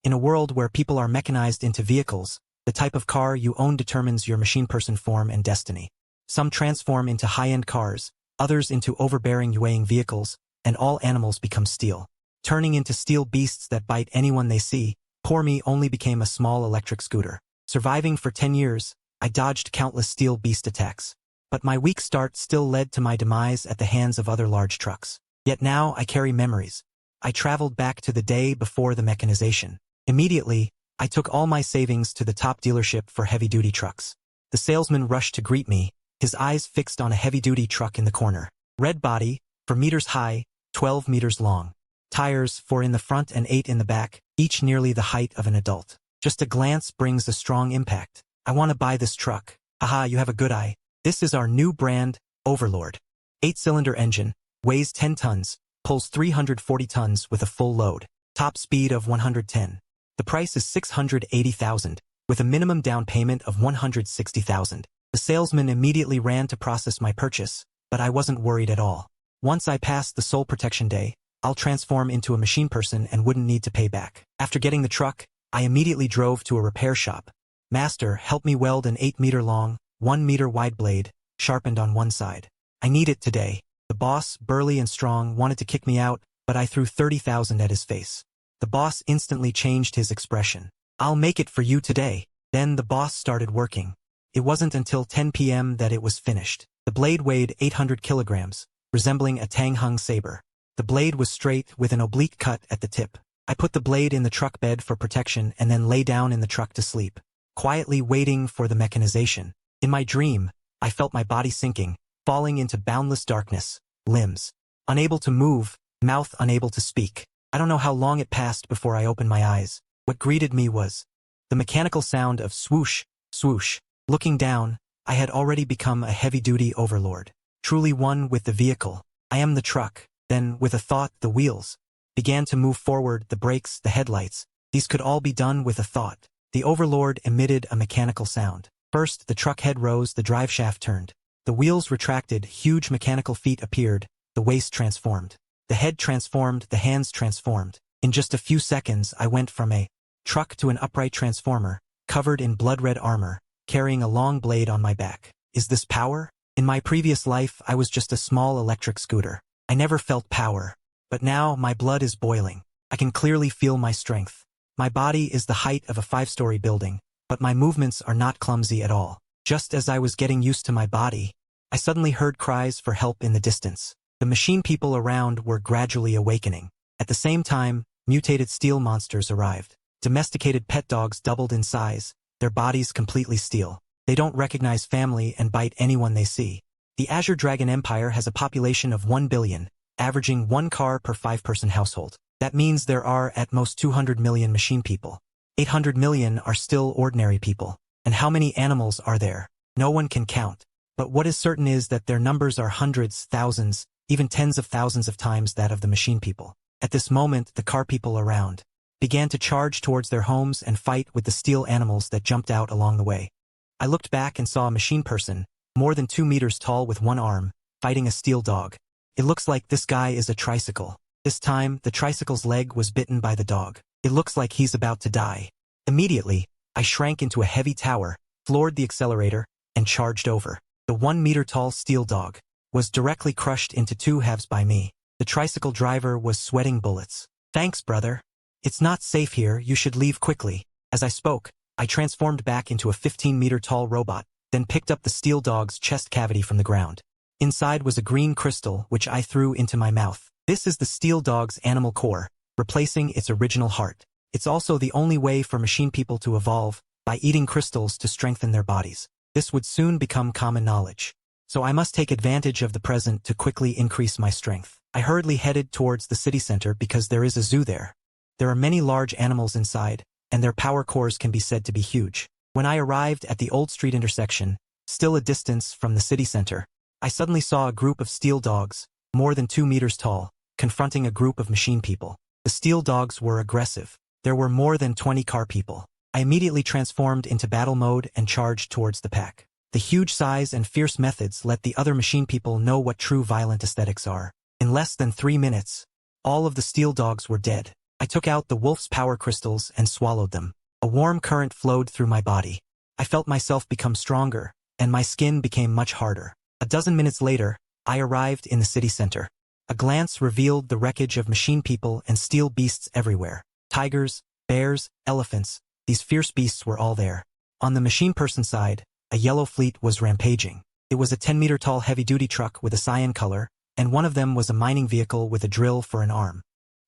In a world where people are mechanized into vehicles, the type of car you own determines your machine person form and destiny. Some transform into high-end cars, others into overbearing weighing vehicles, and all animals become steel. Turning into steel beasts that bite anyone they see, poor me only became a small electric scooter. Surviving for 10 years, I dodged countless steel beast attacks. But my weak start still led to my demise at the hands of other large trucks. Yet now I carry memories. I traveled back to the day before the mechanization. Immediately, I took all my savings to the top dealership for heavy-duty trucks. The salesman rushed to greet me, his eyes fixed on a heavy-duty truck in the corner. Red body, 4 meters high, 12 meters long. Tires, 4 in the front and 8 in the back, each nearly the height of an adult. Just a glance brings a strong impact. I want to buy this truck. Haha, you have a good eye. This is our new brand, Overlord. 8-cylinder engine, weighs 10 tons, pulls 340 tons with a full load. Top speed of 110. The price is $680,000, with a minimum down payment of $160,000. The salesman immediately ran to process my purchase, but I wasn't worried at all. Once I passed the soul protection day, I'll transform into a machine person and wouldn't need to pay back. After getting the truck, I immediately drove to a repair shop. Master, help me weld an 8-meter long, 1-meter wide blade, sharpened on one side. I need it today. The boss, burly and strong, wanted to kick me out, but I threw $30,000 at his face. The boss instantly changed his expression. I'll make it for you today. Then the boss started working. It wasn't until 10 p.m. that it was finished. The blade weighed 800 kilograms, resembling a Handong saber. The blade was straight with an oblique cut at the tip. I put the blade in the truck bed for protection and then lay down in the truck to sleep, quietly waiting for the mechanization. In my dream, I felt my body sinking, falling into boundless darkness, limbs unable to move, mouth unable to speak. I don't know how long it passed before I opened my eyes. What greeted me was the mechanical sound of swoosh, swoosh. Looking down, I had already become a heavy-duty overlord, truly one with the vehicle. I am the truck. Then, with a thought, the wheels began to move forward, the brakes, the headlights. These could all be done with a thought. The overlord emitted a mechanical sound. First, the truck head rose, the drive shaft turned. The wheels retracted, huge mechanical feet appeared, the waist transformed. The head transformed, the hands transformed. In just a few seconds, I went from a truck to an upright transformer, covered in blood-red armor, carrying a long blade on my back. Is this power? In my previous life, I was just a small electric scooter. I never felt power. But now, my blood is boiling. I can clearly feel my strength. My body is the height of a 5-story building, but my movements are not clumsy at all. Just as I was getting used to my body, I suddenly heard cries for help in the distance. The machine people around were gradually awakening. At the same time, mutated steel monsters arrived. Domesticated pet dogs doubled in size, their bodies completely steel. They don't recognize family and bite anyone they see. The Azure Dragon Empire has a population of 1 billion, averaging 1 car per 5-person household. That means there are at most 200 million machine people. 800 million are still ordinary people. And how many animals are there? No one can count. But what is certain is that their numbers are hundreds, thousands, even tens of thousands of times that of the machine people. At this moment, the car people around began to charge towards their homes and fight with the steel animals that jumped out along the way. I looked back and saw a machine person, more than 2 meters tall with one arm, fighting a steel dog. It looks like this guy is a tricycle. This time, the tricycle's leg was bitten by the dog. It looks like he's about to die. Immediately, I shrank into a heavy tower, floored the accelerator, and charged over. The 1-meter-tall steel dog was directly crushed into 2 halves by me. The tricycle driver was sweating bullets. Thanks, brother. It's not safe here, you should leave quickly. As I spoke, I transformed back into a 15-meter-tall robot, then picked up the steel dog's chest cavity from the ground. Inside was a green crystal, which I threw into my mouth. This is the steel dog's animal core, replacing its original heart. It's also the only way for machine people to evolve, by eating crystals to strengthen their bodies. This would soon become common knowledge. So I must take advantage of the present to quickly increase my strength. I hurriedly headed towards the city center because there is a zoo there. There are many large animals inside, and their power cores can be said to be huge. When I arrived at the Old Street intersection, still a distance from the city center, I suddenly saw a group of steel dogs, more than 2 meters tall, confronting a group of machine people. The steel dogs were aggressive. There were more than 20 car people. I immediately transformed into battle mode and charged towards the pack. The huge size and fierce methods let the other machine people know what true violent aesthetics are. In less than 3 minutes, all of the steel dogs were dead. I took out the wolf's power crystals and swallowed them. A warm current flowed through my body. I felt myself become stronger, and my skin became much harder. A dozen minutes later, I arrived in the city center. A glance revealed the wreckage of machine people and steel beasts everywhere. Tigers, bears, elephants, these fierce beasts were all there. On the machine person side, a yellow fleet was rampaging. It was a 10-meter-tall heavy-duty truck with a cyan color, and one of them was a mining vehicle with a drill for an arm.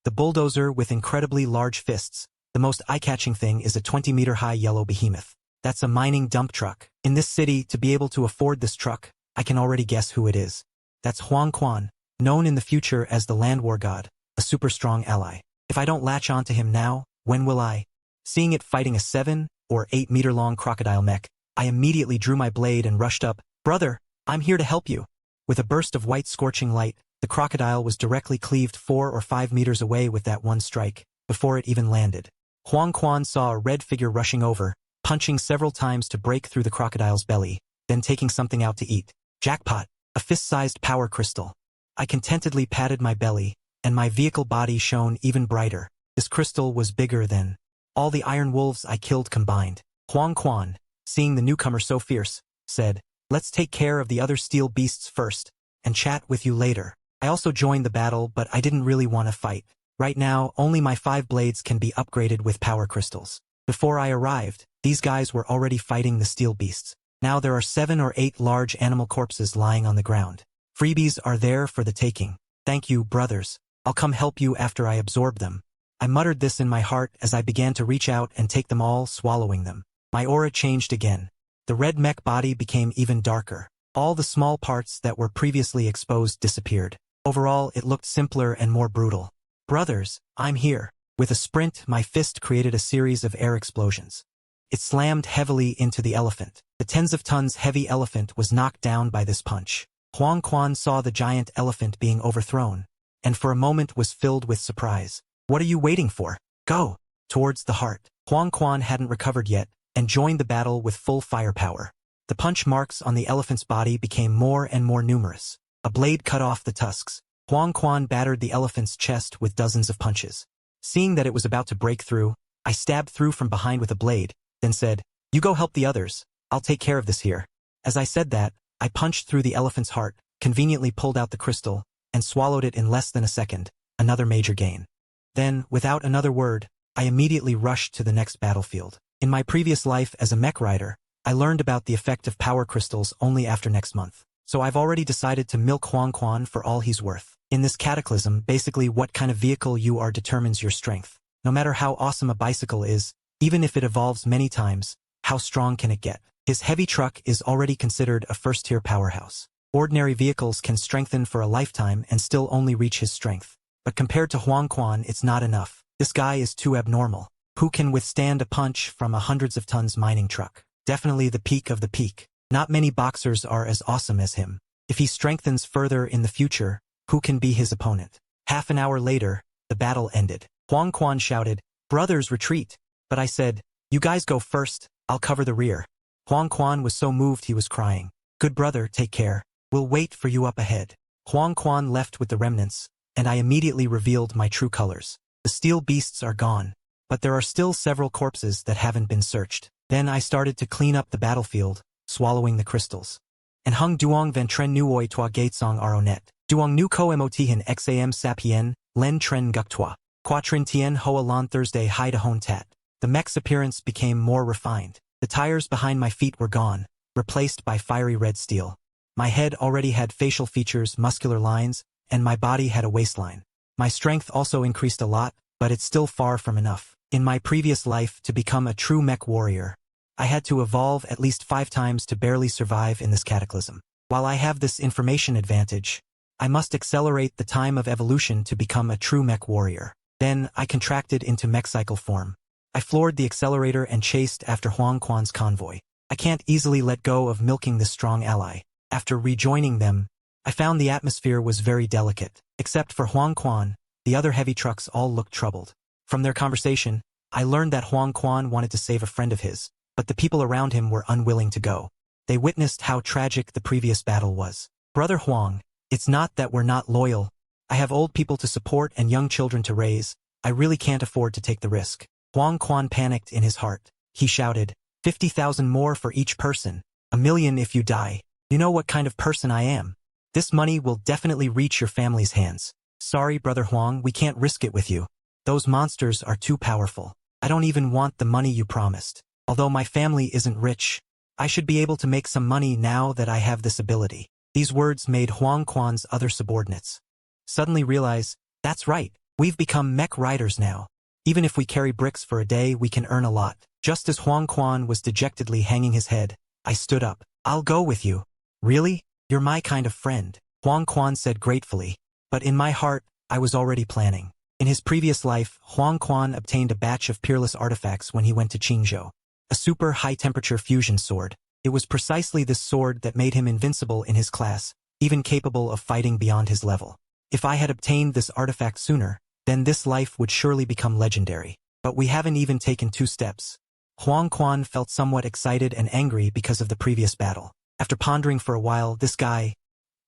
The bulldozer with incredibly large fists. The most eye-catching thing is a 20-meter-high yellow behemoth. That's a mining dump truck. In this city, to be able to afford this truck, I can already guess who it is. That's Huang Quan, known in the future as the Land War God, a super strong ally. If I don't latch onto him now, when will I? Seeing it fighting a 7 or 8 meter long crocodile mech, I immediately drew my blade and rushed up. Brother, I'm here to help you. With a burst of white scorching light, the crocodile was directly cleaved 4 or 5 meters away with that one strike, before it even landed. Huang Quan saw a red figure rushing over, punching several times to break through the crocodile's belly, then taking something out to eat. Jackpot! A fist-sized power crystal. I contentedly patted my belly, and my vehicle body shone even brighter. This crystal was bigger than all the iron wolves I killed combined. Huang Quan, seeing the newcomer so fierce, said, "Let's take care of the other steel beasts first, and chat with you later." I also joined the battle, but I didn't really want to fight. Right now, only my 5 blades can be upgraded with power crystals. Before I arrived, these guys were already fighting the steel beasts. Now there are 7 or 8 large animal corpses lying on the ground. Freebies are there for the taking. Thank you, brothers. I'll come help you after I absorb them. I muttered this in my heart as I began to reach out and take them all, swallowing them. My aura changed again. The red mech body became even darker. All the small parts that were previously exposed disappeared. Overall, it looked simpler and more brutal. Brothers, I'm here. With a sprint, my fist created a series of air explosions. It slammed heavily into the elephant. The tens of tons heavy elephant was knocked down by this punch. Huang Quan saw the giant elephant being overthrown, and for a moment was filled with surprise. What are you waiting for? Go! Towards the heart. Huang Quan hadn't recovered yet, and joined the battle with full firepower. The punch marks on the elephant's body became more and more numerous. A blade cut off the tusks. Huang Quan battered the elephant's chest with dozens of punches. Seeing that it was about to break through, I stabbed through from behind with a blade, then said, "You go help the others. I'll take care of this here." As I said that, I punched through the elephant's heart, conveniently pulled out the crystal, and swallowed it in less than a second, another major gain. Then, without another word, I immediately rushed to the next battlefield. In my previous life as a mech rider, I learned about the effect of power crystals only after next month. So I've already decided to milk Huang Quan for all he's worth. In this cataclysm, basically what kind of vehicle you are determines your strength. No matter how awesome a bicycle is, even if it evolves many times, how strong can it get? His heavy truck is already considered a first-tier powerhouse. Ordinary vehicles can strengthen for a lifetime and still only reach his strength. But compared to Huang Quan, it's not enough. This guy is too abnormal. Who can withstand a punch from a hundreds of tons mining truck? Definitely the peak of the peak. Not many boxers are as awesome as him. If he strengthens further in the future, who can be his opponent? Half an hour later, the battle ended. Huang Quan shouted, "Brothers, retreat!" But I said, "You guys go first, I'll cover the rear." Huang Quan was so moved he was crying. "Good brother, take care. We'll wait for you up ahead." Huang Quan left with the remnants, and I immediately revealed my true colors. The steel beasts are gone, but there are still several corpses that haven't been searched. Then I started to clean up the battlefield, swallowing the crystals. And hung duong van tren nuoi toa gatesong aronet. Duong nu ko motihin xam sapien, len tren guktua. Quatrin tien hoa lon Thursday hai de hon tat. The mech's appearance became more refined. The tires behind my feet were gone, replaced by fiery red steel. My head already had facial features, muscular lines, and my body had a waistline. My strength also increased a lot, but it's still far from enough. In my previous life, to become a true mech warrior, I had to evolve at least 5 times to barely survive in this cataclysm. While I have this information advantage, I must accelerate the time of evolution to become a true mech warrior. Then, I contracted into mech cycle form. I floored the accelerator and chased after Huang Quan's convoy. I can't easily let go of milking this strong ally. After rejoining them, I found the atmosphere was very delicate. Except for Huang Quan, the other heavy trucks all looked troubled. From their conversation, I learned that Huang Quan wanted to save a friend of his, but the people around him were unwilling to go. They witnessed how tragic the previous battle was. "Brother Huang, it's not that we're not loyal. I have old people to support and young children to raise. I really can't afford to take the risk. Huang Quan panicked in his heart. He shouted, 50,000 more for each person. 1,000,000 if you die. You know what kind of person I am. This money will definitely reach your family's hands. Sorry, Brother Huang, we can't risk it with you. Those monsters are too powerful. I don't even want the money you promised. Although my family isn't rich, I should be able to make some money now that I have this ability. These words made Huang Quan's other subordinates suddenly realize, that's right, we've become mech riders now. Even if we carry bricks for a day, we can earn a lot. Just as Huang Quan was dejectedly hanging his head, I stood up. I'll go with you. Really? You're my kind of friend, Huang Quan said gratefully. But in my heart, I was already planning. In his previous life, Huang Quan obtained a batch of peerless artifacts when he went to Qingzhou. A super high-temperature fusion sword. It was precisely this sword that made him invincible in his class, even capable of fighting beyond his level. If I had obtained this artifact sooner, then this life would surely become legendary. But we haven't even taken 2 steps. Huang Quan felt somewhat excited and angry because of the previous battle. After pondering for a while,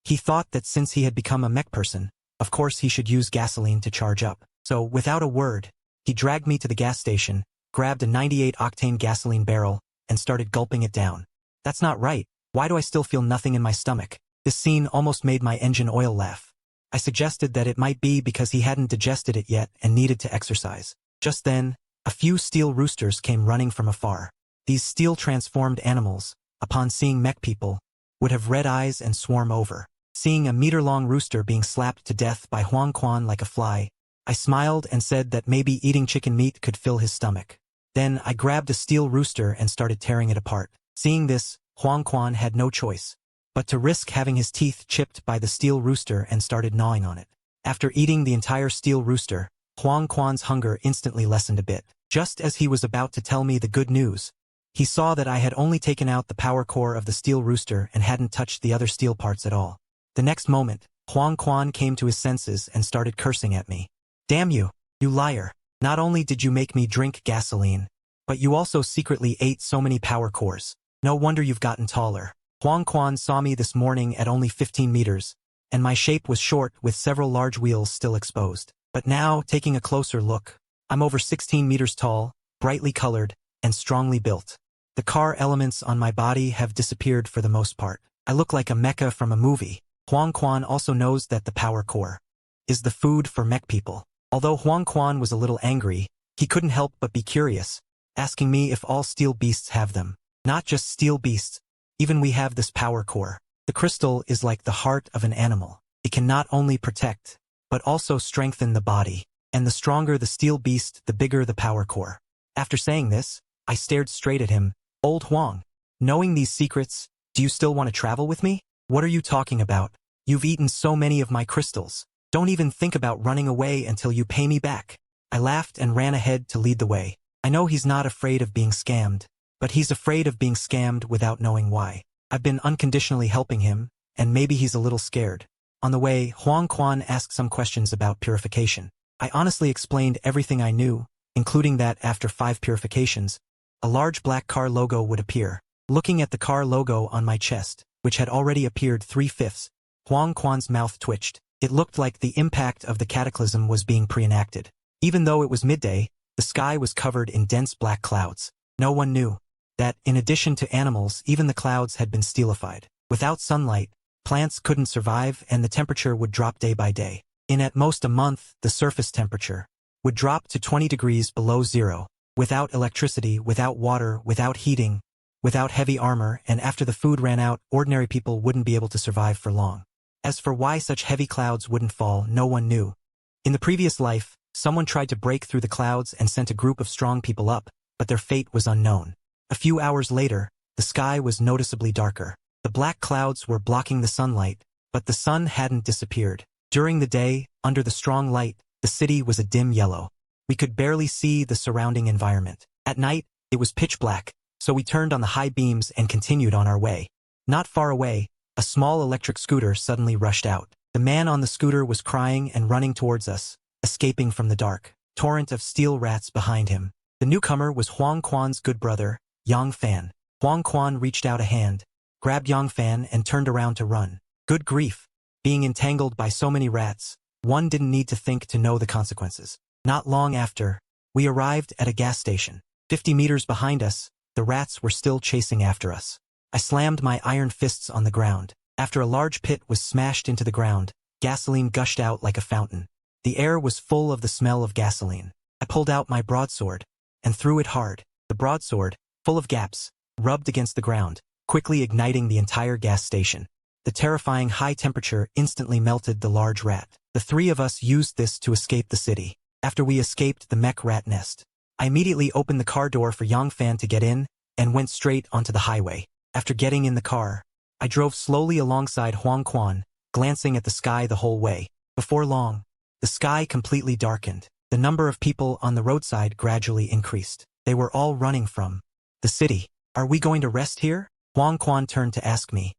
he thought that since he had become a mech person, of course he should use gasoline to charge up. So, without a word, he dragged me to the gas station, grabbed a 98-octane gasoline barrel, and started gulping it down. That's not right. Why do I still feel nothing in my stomach? This scene almost made my engine oil laugh. I suggested that it might be because he hadn't digested it yet and needed to exercise. Just then, a few steel roosters came running from afar. These steel-transformed animals, upon seeing mech people, would have red eyes and swarm over. Seeing a meter-long rooster being slapped to death by Huang Quan like a fly, I smiled and said that maybe eating chicken meat could fill his stomach. Then I grabbed a steel rooster and started tearing it apart. Seeing this, Huang Quan had no choice but to risk having his teeth chipped by the steel rooster and started gnawing on it. After eating the entire steel rooster, Huang Quan's hunger instantly lessened a bit. Just as he was about to tell me the good news, he saw that I had only taken out the power core of the steel rooster and hadn't touched the other steel parts at all. The next moment, Huang Quan came to his senses and started cursing at me. Damn you, you liar. Not only did you make me drink gasoline, but you also secretly ate so many power cores. No wonder you've gotten taller. Huang Quan saw me this morning at only 15 meters, and my shape was short with several large wheels still exposed. But now, taking a closer look, I'm over 16 meters tall, brightly colored, and strongly built. The car elements on my body have disappeared for the most part. I look like a mecha from a movie. Huang Quan also knows that the power core is the food for mech people. Although Huang Quan was a little angry, he couldn't help but be curious, asking me if all steel beasts have them. Not just steel beasts, even we have this power core. The crystal is like the heart of an animal. It can not only protect, but also strengthen the body. And the stronger the steel beast, the bigger the power core. After saying this, I stared straight at him. Old Huang, knowing these secrets, do you still want to travel with me? What are you talking about? You've eaten so many of my crystals. Don't even think about running away until you pay me back. I laughed and ran ahead to lead the way. I know he's not afraid of being scammed, but he's afraid of being scammed without knowing why. I've been unconditionally helping him, and maybe he's a little scared. On the way, Huang Quan asked some questions about purification. I honestly explained everything I knew, including that after 5 purifications, a large black car logo would appear. Looking at the car logo on my chest, which had already appeared 3/5, Huang Quan's mouth twitched. It looked like the impact of the cataclysm was being pre-enacted. Even though it was midday, the sky was covered in dense black clouds. No one knew that, in addition to animals, even the clouds had been steelified. Without sunlight, plants couldn't survive and the temperature would drop day by day. In at most a month, the surface temperature would drop to 20 degrees below zero. Without electricity, without water, without heating, without heavy armor, and after the food ran out, ordinary people wouldn't be able to survive for long. As for why such heavy clouds wouldn't fall, no one knew. In the previous life, someone tried to break through the clouds and sent a group of strong people up, but their fate was unknown. A few hours later, the sky was noticeably darker. The black clouds were blocking the sunlight, but the sun hadn't disappeared. During the day, under the strong light, the city was a dim yellow. We could barely see the surrounding environment. At night, it was pitch black, so we turned on the high beams and continued on our way. Not far away, a small electric scooter suddenly rushed out. The man on the scooter was crying and running towards us, escaping from the dark torrent of steel rats behind him. The newcomer was Huang Quan's good brother, Yang Fan. Huang Quan reached out a hand, grabbed Yang Fan and turned around to run. Good grief! Being entangled by so many rats, one didn't need to think to know the consequences. Not long after, we arrived at a gas station. 50 meters behind us, the rats were still chasing after us. I slammed my iron fists on the ground. After a large pit was smashed into the ground, gasoline gushed out like a fountain. The air was full of the smell of gasoline. I pulled out my broadsword and threw it hard. The broadsword, full of gaps, rubbed against the ground, quickly igniting the entire gas station. The terrifying high temperature instantly melted the large rat. The three of us used this to escape the city. After we escaped the mech rat nest, I immediately opened the car door for Yongfan to get in and went straight onto the highway. After getting in the car, I drove slowly alongside Huang Quan, glancing at the sky the whole way. Before long, the sky completely darkened. The number of people on the roadside gradually increased. They were all running from the city. Are we going to rest here? Huang Quan turned to ask me.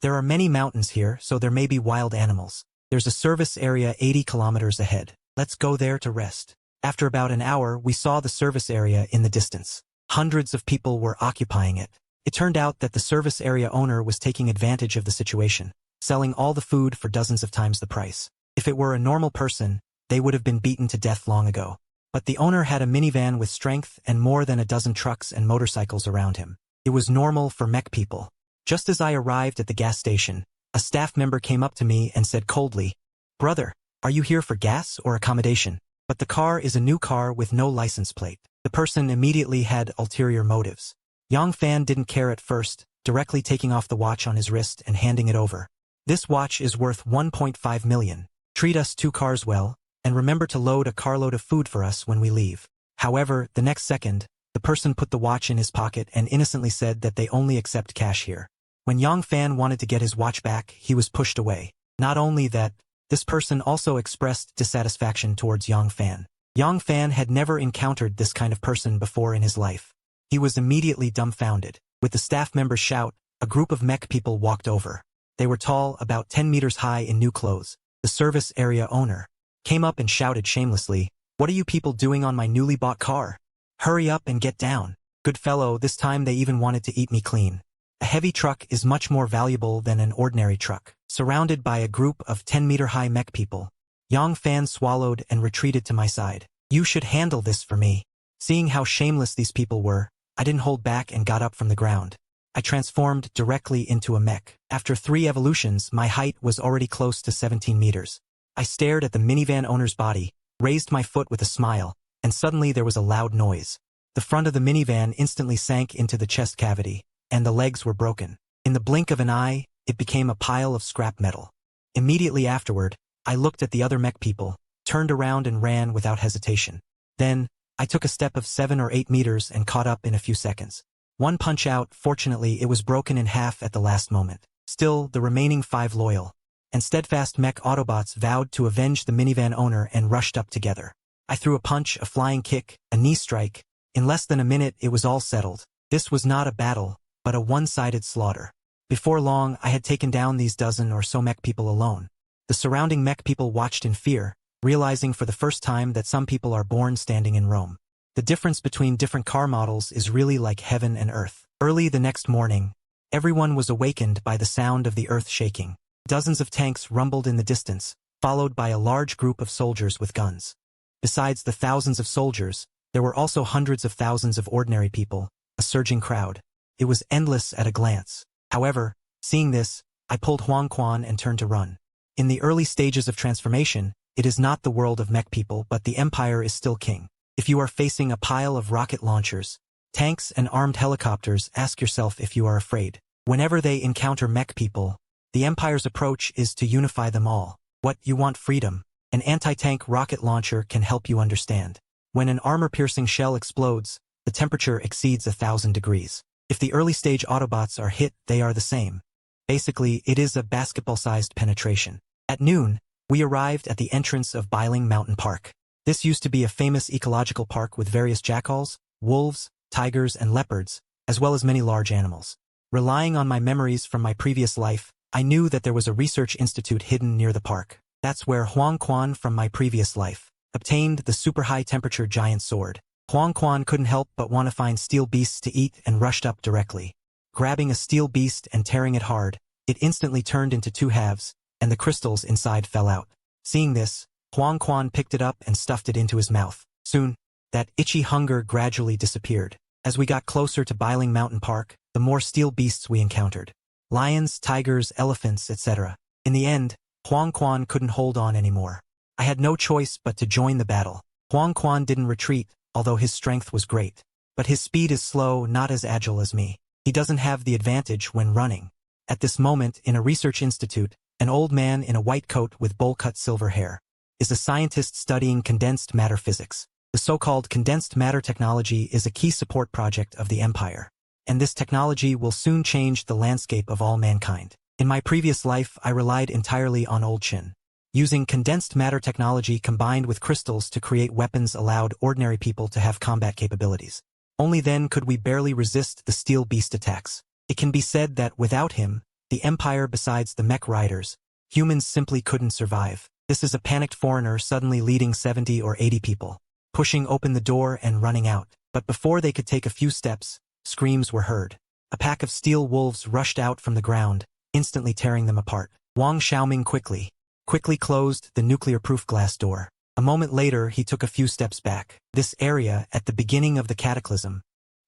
There are many mountains here, so there may be wild animals. There's a service area 80 kilometers ahead. Let's go there to rest. After about an hour, we saw the service area in the distance. Hundreds of people were occupying it. It turned out that the service area owner was taking advantage of the situation, selling all the food for dozens of times the price. If it were a normal person, they would have been beaten to death long ago. But the owner had a minivan with strength and more than a dozen trucks and motorcycles around him. It was normal for mech people. Just as I arrived at the gas station, a staff member came up to me and said coldly, "Brother, are you here for gas or accommodation?" But the car is a new car with no license plate. The person immediately had ulterior motives. Yongfan didn't care at first, directly taking off the watch on his wrist and handing it over. "This watch is worth 1.5 million. Treat us 2 cars well, and remember to load a carload of food for us when we leave." However, the next second, the person put the watch in his pocket and innocently said that they only accept cash here. When Yongfan wanted to get his watch back, he was pushed away. Not only that, this person also expressed dissatisfaction towards Yongfan. Yongfan had never encountered this kind of person before in his life. He was immediately dumbfounded. With the staff member's shout, a group of mech people walked over. They were tall, about 10 meters high in new clothes. The service area owner came up and shouted shamelessly, "What are you people doing on my newly bought car? Hurry up and get down." Good fellow, this time they even wanted to eat me clean. A heavy truck is much more valuable than an ordinary truck. Surrounded by a group of 10-meter-high mech people, Yongfan swallowed and retreated to my side. "You should handle this for me." Seeing how shameless these people were, I didn't hold back and got up from the ground. I transformed directly into a mech. After 3 evolutions, my height was already close to 17 meters. I stared at the minivan owner's body, raised my foot with a smile, and suddenly there was a loud noise. The front of the minivan instantly sank into the chest cavity, and the legs were broken. In the blink of an eye, it became a pile of scrap metal. Immediately afterward, I looked at the other mech people, turned around and ran without hesitation. Then, I took a step of 7 or 8 meters and caught up in a few seconds. One punch out, fortunately it was broken in half at the last moment. Still, the remaining 5 loyal and steadfast mech Autobots vowed to avenge the minivan owner and rushed up together. I threw a punch, a flying kick, a knee strike. In less than a minute it was all settled. This was not a battle, but a one-sided slaughter. Before long, I had taken down these dozen or so mech people alone. The surrounding mech people watched in fear, realizing for the first time that some people are born standing in Rome. The difference between different car models is really like heaven and earth. Early the next morning, everyone was awakened by the sound of the earth shaking. Dozens of tanks rumbled in the distance, followed by a large group of soldiers with guns. Besides the thousands of soldiers, there were also hundreds of thousands of ordinary people, a surging crowd. It was endless at a glance. However, seeing this, I pulled Huang Quan and turned to run. In the early stages of transformation, it is not the world of mech people, but the Empire is still king. If you are facing a pile of rocket launchers, tanks and armed helicopters, ask yourself if you are afraid. Whenever they encounter mech people, the Empire's approach is to unify them all. What, you want freedom? An anti-tank rocket launcher can help you understand. When an armor-piercing shell explodes, the temperature exceeds 1,000 degrees. If the early-stage Autobots are hit, they are the same. Basically, it is a basketball-sized penetration. At noon, we arrived at the entrance of Biling Mountain Park. This used to be a famous ecological park with various jackals, wolves, tigers, and leopards, as well as many large animals. Relying on my memories from my previous life, I knew that there was a research institute hidden near the park. That's where Huang Quan from my previous life obtained the super high-temperature giant sword. Huang Quan couldn't help but want to find steel beasts to eat and rushed up directly. Grabbing a steel beast and tearing it hard, it instantly turned into 2 halves, and the crystals inside fell out. Seeing this, Huang Quan picked it up and stuffed it into his mouth. Soon, that itchy hunger gradually disappeared. As we got closer to Biling Mountain Park, the more steel beasts we encountered. Lions, tigers, elephants, etc. In the end, Huang Quan couldn't hold on anymore. I had no choice but to join the battle. Huang Quan didn't retreat, although his strength was great. But his speed is slow, not as agile as me. He doesn't have the advantage when running. At this moment, in a research institute, an old man in a white coat with bowl-cut silver hair is a scientist studying condensed matter physics. The so-called condensed matter technology is a key support project of the Empire. And this technology will soon change the landscape of all mankind. In my previous life, I relied entirely on Old Chin. Using condensed matter technology combined with crystals to create weapons allowed ordinary people to have combat capabilities. Only then could we barely resist the steel beast attacks. It can be said that without him, the Empire besides the mech riders, humans simply couldn't survive. This is a panicked foreigner suddenly leading 70 or 80 people, pushing open the door and running out. But before they could take a few steps, screams were heard. A pack of steel wolves rushed out from the ground, instantly tearing them apart. Wang Xiaoming quickly closed the nuclear-proof glass door. A moment later, he took a few steps back. This area, at the beginning of the cataclysm,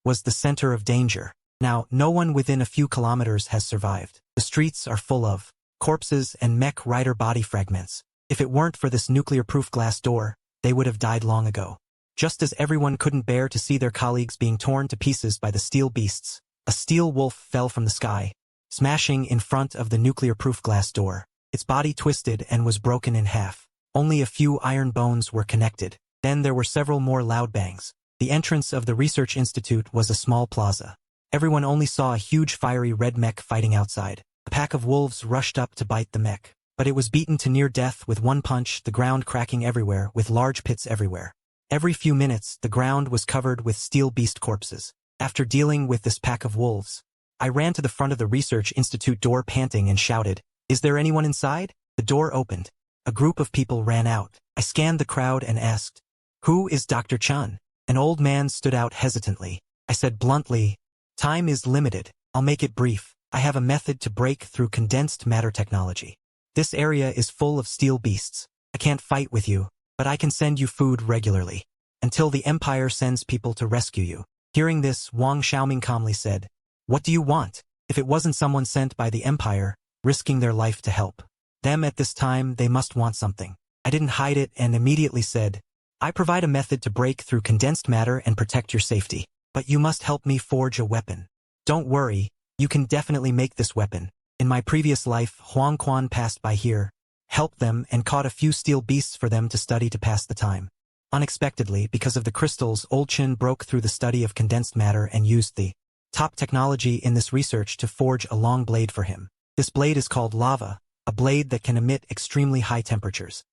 was the center of danger. Now, no one within a few kilometers has survived. The streets are full of corpses and mech rider body fragments. If it weren't for this nuclear-proof glass door, they would have died long ago. Just as everyone couldn't bear to see their colleagues being torn to pieces by the steel beasts, a steel wolf fell from the sky, smashing in front of the nuclear-proof glass door. Its body twisted and was broken in half. Only a few iron bones were connected. Then there were several more loud bangs. The entrance of the research institute was a small plaza. Everyone only saw a huge fiery red mech fighting outside. A pack of wolves rushed up to bite the mech, but it was beaten to near death with one punch, the ground cracking everywhere with large pits everywhere. Every few minutes, the ground was covered with steel beast corpses. After dealing with this pack of wolves, I ran to the front of the research institute door panting and shouted, "Is there anyone inside?" The door opened. A group of people ran out. I scanned the crowd and asked, "Who is Dr. Chun?" An old man stood out hesitantly. I said bluntly, "Time is limited. I'll make it brief. I have a method to break through condensed matter technology. This area is full of steel beasts. I can't fight with you, but I can send you food regularly, until the Empire sends people to rescue you." Hearing this, Wang Xiaoming calmly said, "What do you want?" If it wasn't someone sent by the Empire, risking their life to help them at this time, they must want something. I didn't hide it and immediately said, "I provide a method to break through condensed matter and protect your safety. But you must help me forge a weapon." "Don't worry, you can definitely make this weapon. In my previous life, Huang Quan passed by here, helped them and caught a few steel beasts for them to study to pass the time. Unexpectedly, because of the crystals, Old Chin broke through the study of condensed matter and used the top technology in this research to forge a long blade for him. This blade is called lava, a blade that can emit extremely high temperatures.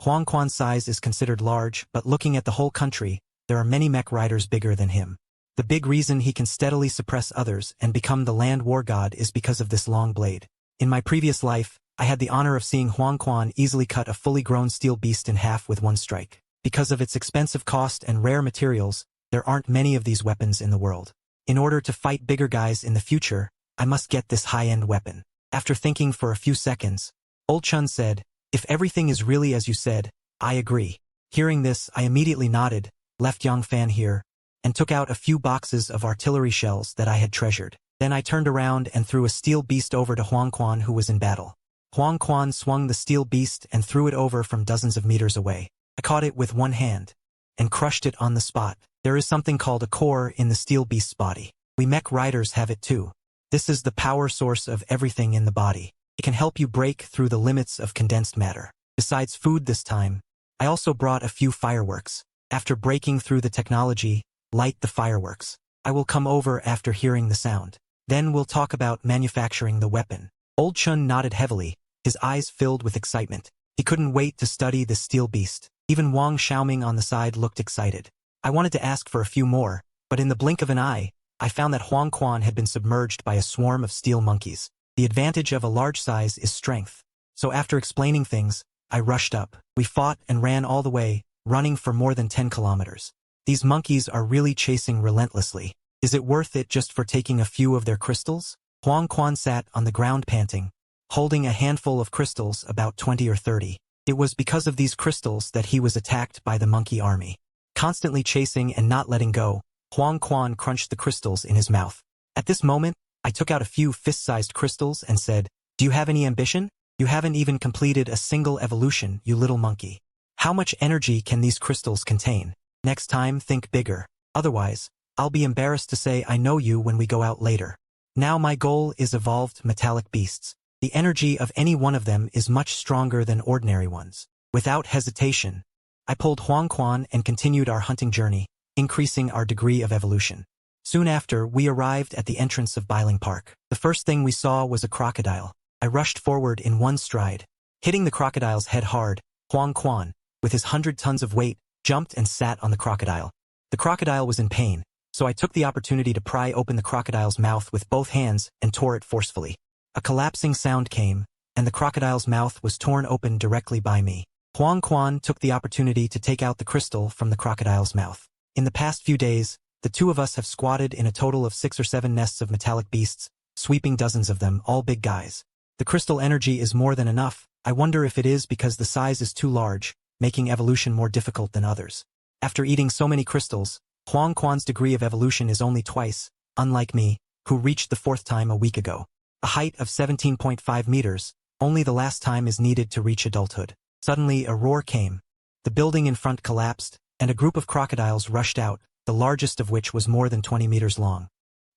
Huang Quan's size is considered large, but looking at the whole country, there are many mech riders bigger than him. The big reason he can steadily suppress others and become the land war god is because of this long blade. In my previous life, I had the honor of seeing Huang Quan easily cut a fully grown steel beast in half with one strike. Because of its expensive cost and rare materials, there aren't many of these weapons in the world. In order to fight bigger guys in the future, I must get this high-end weapon. After thinking for a few seconds, Old Chun said, "If everything is really as you said, I agree." Hearing this, I immediately nodded, left Yang Fan here, and took out a few boxes of artillery shells that I had treasured. Then I turned around and threw a steel beast over to Huang Quan, who was in battle. Huang Quan swung the steel beast and threw it over from dozens of meters away. I caught it with one hand and crushed it on the spot. There is something called a core in the steel beast's body. We mech riders have it too. This is the power source of everything in the body. It can help you break through the limits of condensed matter. Besides food this time, I also brought a few fireworks. After breaking through the technology, light the fireworks. I will come over after hearing the sound. Then we'll talk about manufacturing the weapon. Old Chun nodded heavily, his eyes filled with excitement. He couldn't wait to study the steel beast. Even Wang Xiaoming on the side looked excited. I wanted to ask for a few more, but in the blink of an eye, I found that Huang Quan had been submerged by a swarm of steel monkeys. The advantage of a large size is strength. So after explaining things, I rushed up. We fought and ran all the way, running for more than 10 kilometers. These monkeys are really chasing relentlessly. Is it worth it just for taking a few of their crystals? Huang Quan sat on the ground panting, holding a handful of crystals, about 20 or 30. It was because of these crystals that he was attacked by the monkey army. Constantly chasing and not letting go, Huang Quan crunched the crystals in his mouth. At this moment, I took out a few fist-sized crystals and said, "Do you have any ambition? You haven't even completed a single evolution, you little monkey. How much energy can these crystals contain? Next time, think bigger. Otherwise, I'll be embarrassed to say I know you when we go out later." Now my goal is evolved metallic beasts. The energy of any one of them is much stronger than ordinary ones. Without hesitation, I pulled Huang Quan and continued our hunting journey, increasing our degree of evolution. Soon after, we arrived at the entrance of Biling Park. The first thing we saw was a crocodile. I rushed forward in one stride. Hitting the crocodile's head hard, Huang Quan, with his 100 tons of weight, jumped and sat on the crocodile. The crocodile was in pain, so I took the opportunity to pry open the crocodile's mouth with both hands and tore it forcefully. A collapsing sound came, and the crocodile's mouth was torn open directly by me. Huang Quan took the opportunity to take out the crystal from the crocodile's mouth. In the past few days, the two of us have squatted in a total of 6 or 7 nests of metallic beasts, sweeping dozens of them, all big guys. The crystal energy is more than enough. I wonder if it is because the size is too large, making evolution more difficult than others. After eating so many crystals, Huang Quan's degree of evolution is only twice, unlike me, who reached the 4th time a week ago. A height of 17.5 meters, only the last time is needed to reach adulthood. Suddenly a roar came. The building in front collapsed, and a group of crocodiles rushed out, the largest of which was more than 20 meters long.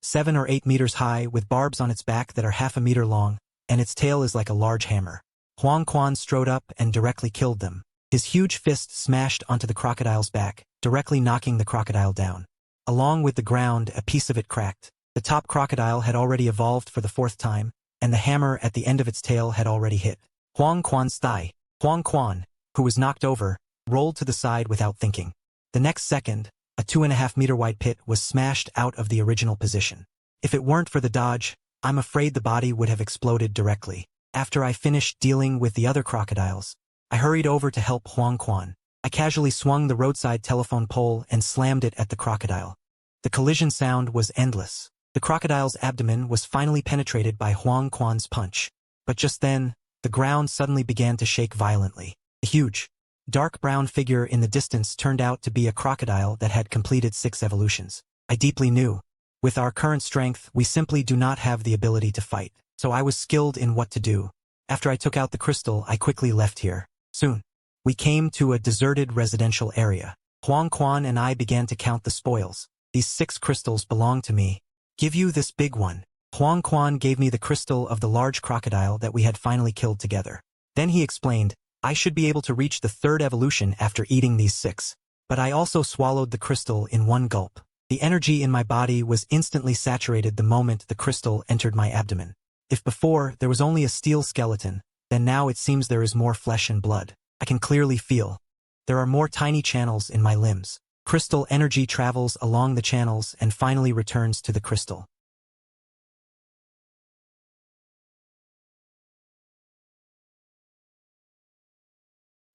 7 or 8 meters high, with barbs on its back that are half a meter long, and its tail is like a large hammer. Huang Quan strode up and directly killed them. His huge fist smashed onto the crocodile's back, directly knocking the crocodile down. Along with the ground, a piece of it cracked. The top crocodile had already evolved for the 4th time, and the hammer at the end of its tail had already hit Huang Quan's thigh. Huang Quan, who was knocked over, rolled to the side without thinking. The next second, a 2.5-meter wide pit was smashed out of the original position. If it weren't for the dodge, I'm afraid the body would have exploded directly. After I finished dealing with the other crocodiles, I hurried over to help Huang Quan. I casually swung the roadside telephone pole and slammed it at the crocodile. The collision sound was endless. The crocodile's abdomen was finally penetrated by Huang Quan's punch. But just then, the ground suddenly began to shake violently. A huge, dark brown figure in the distance turned out to be a crocodile that had completed 6 evolutions. I deeply knew, with our current strength, we simply do not have the ability to fight. So I was skilled in what to do. After I took out the crystal, I quickly left here. Soon, we came to a deserted residential area. Huang Quan and I began to count the spoils. These 6 crystals belong to me. Give you this big one. Huang Quan gave me the crystal of the large crocodile that we had finally killed together. Then he explained, I should be able to reach the 3rd evolution after eating these 6. But I also swallowed the crystal in one gulp. The energy in my body was instantly saturated the moment the crystal entered my abdomen. If before there was only a steel skeleton, then now it seems there is more flesh and blood. I can clearly feel. There are more tiny channels in my limbs. Crystal energy travels along the channels and finally returns to the crystal.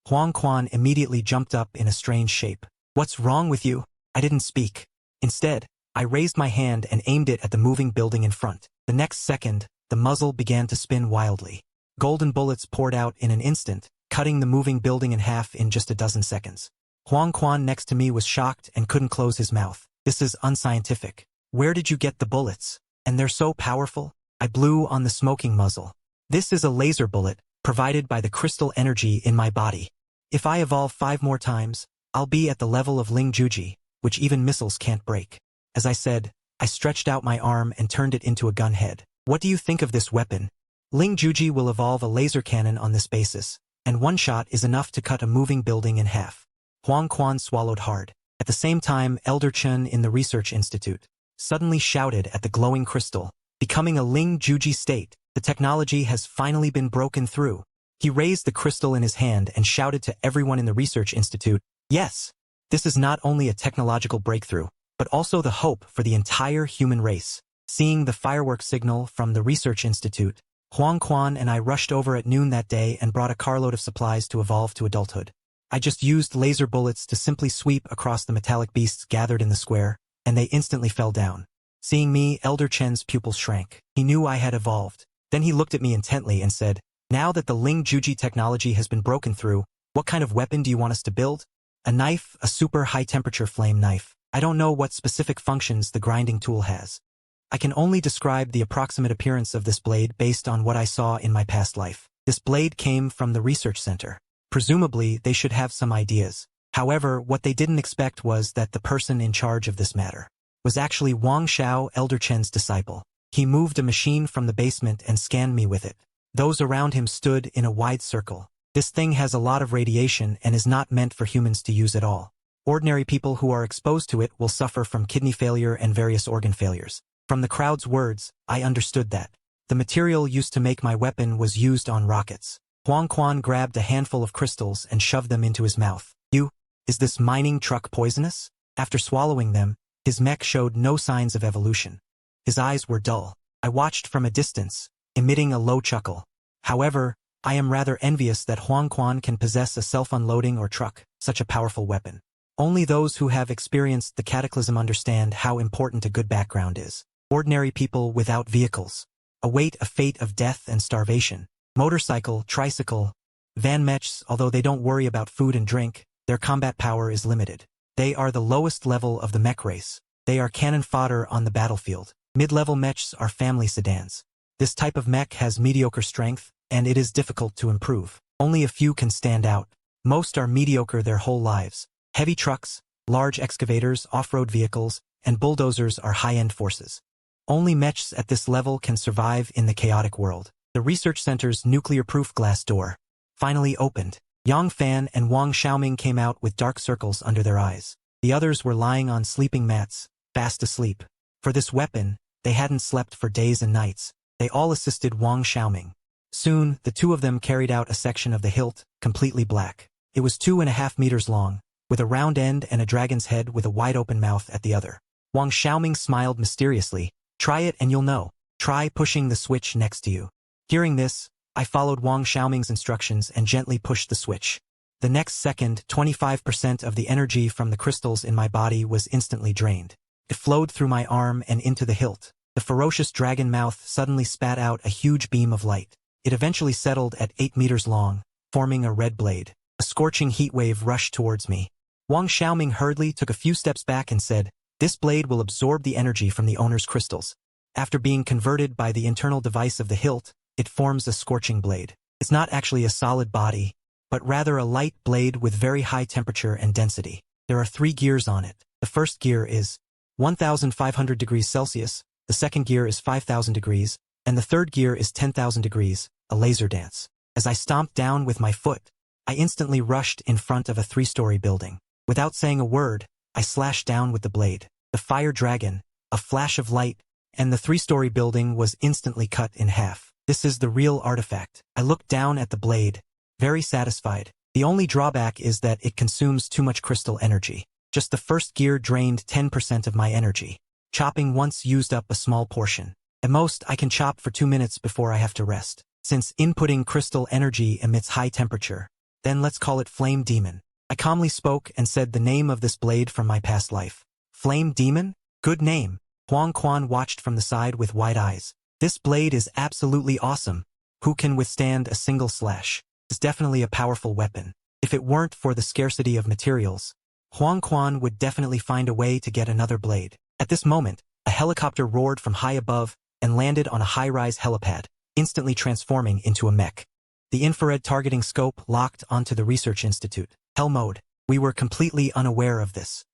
Huang Quan immediately jumped up in a strange shape. What's wrong with you? I didn't speak. Instead, I raised my hand and aimed it at the moving building in front. The next second, the muzzle began to spin wildly. Golden bullets poured out in an instant, cutting the moving building in half in just a dozen seconds. Huang Quan next to me was shocked and couldn't close his mouth. This is unscientific. Where did you get the bullets? And they're so powerful? I blew on the smoking muzzle. This is a laser bullet, provided by the crystal energy in my body. If I evolve 5 more times, I'll be at the level of Ling Juji, which even missiles can't break. As I said, I stretched out my arm and turned it into a gunhead. What do you think of this weapon? Ling Juji will evolve a laser cannon on this basis, and one shot is enough to cut a moving building in half. Huang Quan swallowed hard. At the same time, Elder Chen in the Research Institute suddenly shouted at the glowing crystal, becoming a Ling Juji state. The technology has finally been broken through. He raised the crystal in his hand and shouted to everyone in the Research Institute, yes, this is not only a technological breakthrough, but also the hope for the entire human race. Seeing the fireworks signal from the Research Institute, Huang Quan and I rushed over at noon that day and brought a carload of supplies to evolve to adulthood. I just used laser bullets to simply sweep across the metallic beasts gathered in the square, and they instantly fell down. Seeing me, Elder Chen's pupils shrank. He knew I had evolved. Then he looked at me intently and said, Now that the Ling Juji technology has been broken through, what kind of weapon do you want us to build? A knife, a super high-temperature flame knife. I don't know what specific functions the grinding tool has. I can only describe the approximate appearance of this blade based on what I saw in my past life. This blade came from the research center. Presumably, they should have some ideas. However, what they didn't expect was that the person in charge of this matter was actually Wang Xiao, Elder Chen's disciple. He moved a machine from the basement and scanned me with it. Those around him stood in a wide circle. This thing has a lot of radiation and is not meant for humans to use at all. Ordinary people who are exposed to it will suffer from kidney failure and various organ failures. From the crowd's words, I understood that the material used to make my weapon was used on rockets. Huang Quan grabbed a handful of crystals and shoved them into his mouth. Is this mining truck poisonous? After swallowing them, his mech showed no signs of evolution. His eyes were dull. I watched from a distance, emitting a low chuckle. However, I am rather envious that Huang Quan can possess a self-unloading or truck, such a powerful weapon. Only those who have experienced the cataclysm understand how important a good background is. Ordinary people without vehicles await a fate of death and starvation. Motorcycle, tricycle, van mechs, although they don't worry about food and drink, their combat power is limited. They are the lowest level of the mech race. They are cannon fodder on the battlefield. Mid-level mechs are family sedans. This type of mech has mediocre strength, and it is difficult to improve. Only a few can stand out. Most are mediocre their whole lives. Heavy trucks, large excavators, off-road vehicles, and bulldozers are high-end forces. Only mechs at this level can survive in the chaotic world. The research center's nuclear-proof glass door finally opened. Yang Fan and Wang Xiaoming came out with dark circles under their eyes. The others were lying on sleeping mats, fast asleep. For this weapon, they hadn't slept for days and nights. They all assisted Wang Xiaoming. Soon, the two of them carried out a section of the hilt, completely black. It was 2.5 meters long, with a round end and a dragon's head with a wide-open mouth at the other. Wang Xiaoming smiled mysteriously. Try it and you'll know. Try pushing the switch next to you. Hearing this, I followed Wang Xiaoming's instructions and gently pushed the switch. The next second, 25% of the energy from the crystals in my body was instantly drained. It flowed through my arm and into the hilt. The ferocious dragon mouth suddenly spat out a huge beam of light. It eventually settled at 8 meters long, forming a red blade. A scorching heat wave rushed towards me. Wang Xiaoming hurriedly took a few steps back and said, "This blade will absorb the energy from the owner's crystals. After being converted by the internal device of the hilt, it forms a scorching blade. It's not actually a solid body, but rather a light blade with very high temperature and density. There are 3 gears on it. The first gear is 1,500 degrees Celsius, the second gear is 5,000 degrees, and the third gear is 10,000 degrees, a laser dance. As I stomped down with my foot, I instantly rushed in front of a 3-story building. Without saying a word, I slashed down with the blade. The fire dragon, a flash of light, and the 3-story building was instantly cut in half. This is the real artifact. I looked down at the blade, very satisfied. The only drawback is that it consumes too much crystal energy. Just the first gear drained 10% of my energy. Chopping once used up a small portion. At most, I can chop for 2 minutes before I have to rest. Since inputting crystal energy emits high temperature, then let's call it Flame Demon. I calmly spoke and said the name of this blade from my past life. Flame Demon? Good name. Huang Quan watched from the side with wide eyes. This blade is absolutely awesome. Who can withstand a single slash? It's definitely a powerful weapon. If it weren't for the scarcity of materials, Huang Quan would definitely find a way to get another blade. At this moment, a helicopter roared from high above and landed on a high-rise helipad, instantly transforming into a mech. The infrared targeting scope locked onto the research institute. Hell mode. We were completely unaware of this.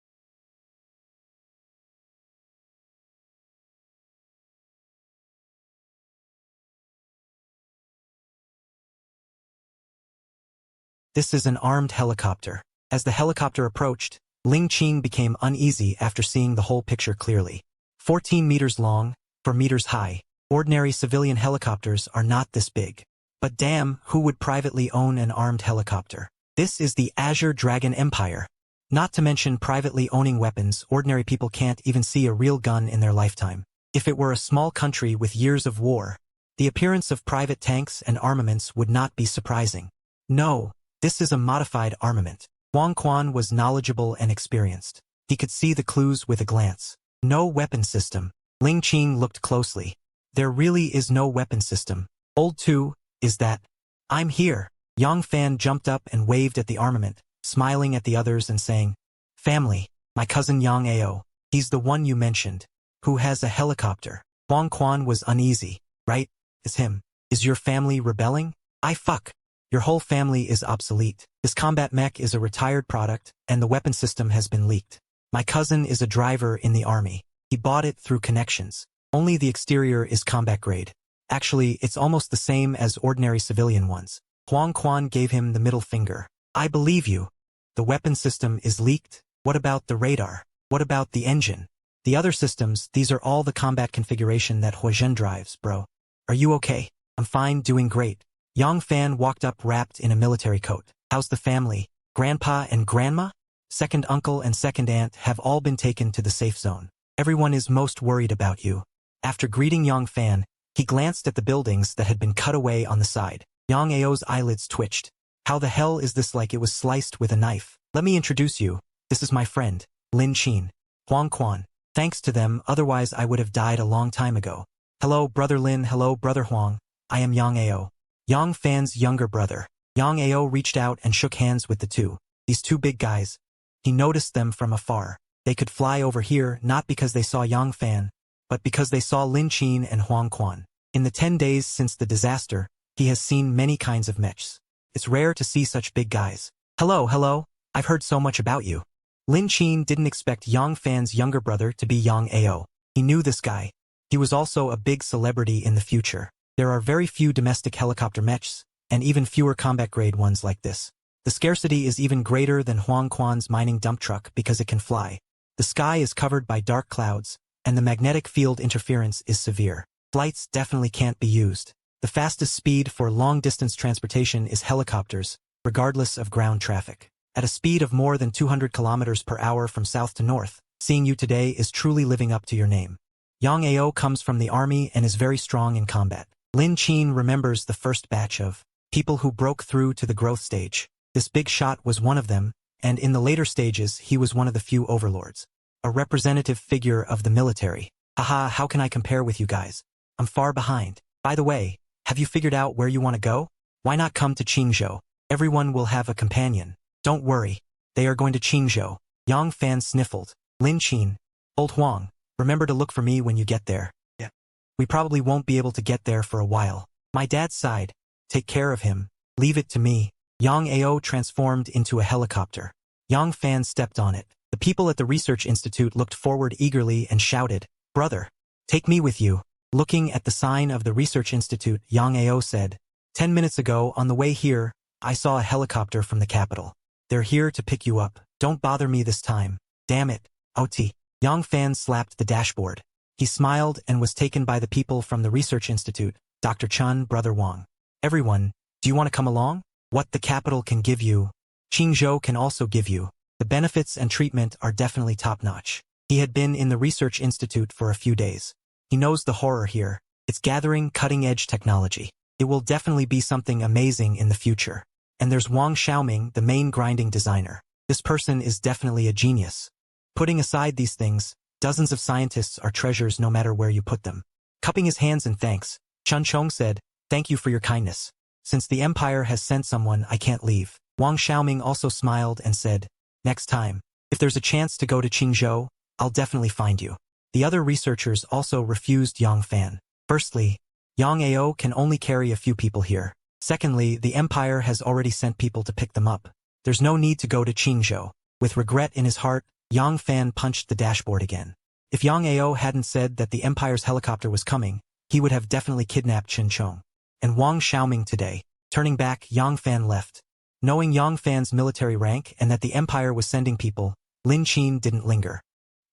This is an armed helicopter. As the helicopter approached, Ling Qing became uneasy after seeing the whole picture clearly. 14 meters long, 4 meters high. Ordinary civilian helicopters are not this big. But damn, who would privately own an armed helicopter? This is the Azure Dragon Empire. Not to mention privately owning weapons, ordinary people can't even see a real gun in their lifetime. If it were a small country with years of war, the appearance of private tanks and armaments would not be surprising. No. This is a modified armament. Huang Quan was knowledgeable and experienced. He could see the clues with a glance. No weapon system. Ling Qing looked closely. There really is no weapon system. Old 2, is that? I'm here. Yang Fan jumped up and waved at the armament, smiling at the others and saying, Family, my cousin Yang Ao. He's the one you mentioned, who has a helicopter. Huang Quan was uneasy. Right? It's him. Is your family rebelling? Fuck. Your whole family is obsolete. This combat mech is a retired product, and the weapon system has been leaked. My cousin is a driver in the army. He bought it through connections. Only the exterior is combat grade. Actually, it's almost the same as ordinary civilian ones. Huang Quan gave him the middle finger. I believe you. The weapon system is leaked. What about the radar? What about the engine? The other systems, these are all the combat configuration that Huizhen drives, bro. Are you okay? I'm fine, doing great. Yang Fan walked up wrapped in a military coat. How's the family? Grandpa and grandma? Second uncle and second aunt have all been taken to the safe zone. Everyone is most worried about you. After greeting Yang Fan, he glanced at the buildings that had been cut away on the side. Yang Ao's eyelids twitched. How the hell is this like it was sliced with a knife? Let me introduce you. This is my friend, Lin Qin. Huang Quan. Thanks to them, otherwise I would have died a long time ago. Hello, brother Lin. Hello, brother Huang. I am Yang Ao. Yang Fan's younger brother. Yang Ao reached out and shook hands with the two. These two big guys. He noticed them from afar. They could fly over here not because they saw Yang Fan, but because they saw Lin Qin and Huang Quan. In the 10 days since the disaster, he has seen many kinds of mechs. It's rare to see such big guys. Hello. I've heard so much about you. Lin Qin didn't expect Yang Fan's younger brother to be Yang Ao. He knew this guy. He was also a big celebrity in the future. There are very few domestic helicopter mechs, and even fewer combat-grade ones like this. The scarcity is even greater than Huang Quan's mining dump truck because it can fly. The sky is covered by dark clouds, and the magnetic field interference is severe. Flights definitely can't be used. The fastest speed for long-distance transportation is helicopters, regardless of ground traffic. At a speed of more than 200 kilometers per hour from south to north, seeing you today is truly living up to your name. Yang Ao comes from the army and is very strong in combat. Lin Qin remembers the first batch of people who broke through to the growth stage. This big shot was one of them, and in the later stages he was one of the few overlords. A representative figure of the military. Haha, how can I compare with you guys? I'm far behind. By the way, have you figured out where you want to go? Why not come to Qingzhou? Everyone will have a companion. Don't worry. They are going to Qingzhou. Yang Fan sniffled. Lin Qin. Old Huang, remember to look for me when you get there. Yeah. We probably won't be able to get there for a while. My dad sighed. Take care of him. Leave it to me. Yang Ao transformed into a helicopter. Yang Fan stepped on it. The people at the research institute looked forward eagerly and shouted, Brother, take me with you. Looking at the sign of the research institute, Yang Ao said, 10 minutes ago, on the way here, I saw a helicopter from the capital. They're here to pick you up. Don't bother me this time. Damn it. OT. Yang Fan slapped the dashboard. He smiled and was taken by the people from the research institute, Dr. Chun, Brother Wang. Everyone, do you want to come along? What the capital can give you, Qingzhou can also give you. The benefits and treatment are definitely top-notch. He had been in the research institute for a few days. He knows the horror here. It's gathering cutting-edge technology. It will definitely be something amazing in the future. And there's Wang Xiaoming, the main grinding designer. This person is definitely a genius. Putting aside these things, dozens of scientists are treasures no matter where you put them. Cupping his hands in thanks, Chun Chong said, Thank you for your kindness. Since the Empire has sent someone, I can't leave. Wang Xiaoming also smiled and said, Next time, if there's a chance to go to Qingzhou, I'll definitely find you. The other researchers also refused Yang Fan. Firstly, Yang Ao can only carry a few people here. Secondly, the Empire has already sent people to pick them up. There's no need to go to Qingzhou. With regret in his heart, Yang Fan punched the dashboard again. If Yang Ao hadn't said that the Empire's helicopter was coming, he would have definitely kidnapped Chen Chong and Wang Xiaoming today. Turning back, Yang Fan left. Knowing Yang Fan's military rank and that the Empire was sending people, Lin Qin didn't linger.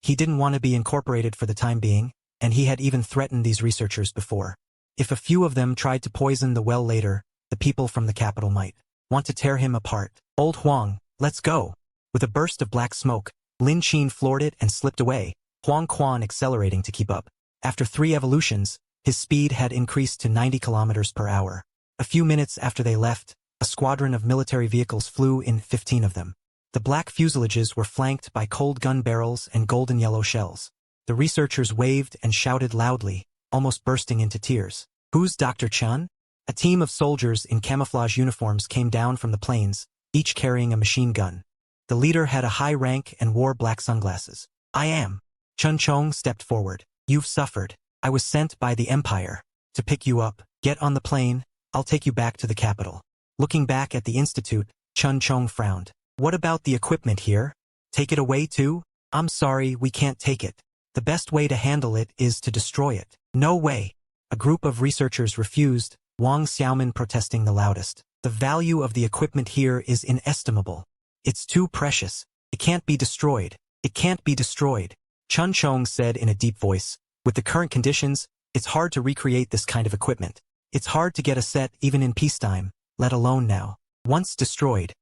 He didn't want to be incorporated for the time being, and he had even threatened these researchers before. If a few of them tried to poison the well later, the people from the capital might want to tear him apart. Old Huang, let's go. With a burst of black smoke, Lin Qin floored it and slipped away, Huang Quan accelerating to keep up. After 3 evolutions, his speed had increased to 90 kilometers per hour. A few minutes after they left, a squadron of military vehicles flew in, 15 of them. The black fuselages were flanked by cold gun barrels and golden yellow shells. The researchers waved and shouted loudly, almost bursting into tears. Who's Dr. Chun? A team of soldiers in camouflage uniforms came down from the plains, each carrying a machine gun. The leader had a high rank and wore black sunglasses. I am. Chun Chong stepped forward. You've suffered. I was sent by the Empire to pick you up. Get on the plane, I'll take you back to the capital. Looking back at the institute, Chun Chong frowned. What about the equipment here? Take it away too? I'm sorry, we can't take it. The best way to handle it is to destroy it. No way. A group of researchers refused, Wang Xiaomin protesting the loudest. The value of the equipment here is inestimable. It's too precious. It can't be destroyed. It can't be destroyed. Chun Chong said in a deep voice. With the current conditions, it's hard to recreate this kind of equipment. It's hard to get a set even in peacetime, let alone now. Once destroyed,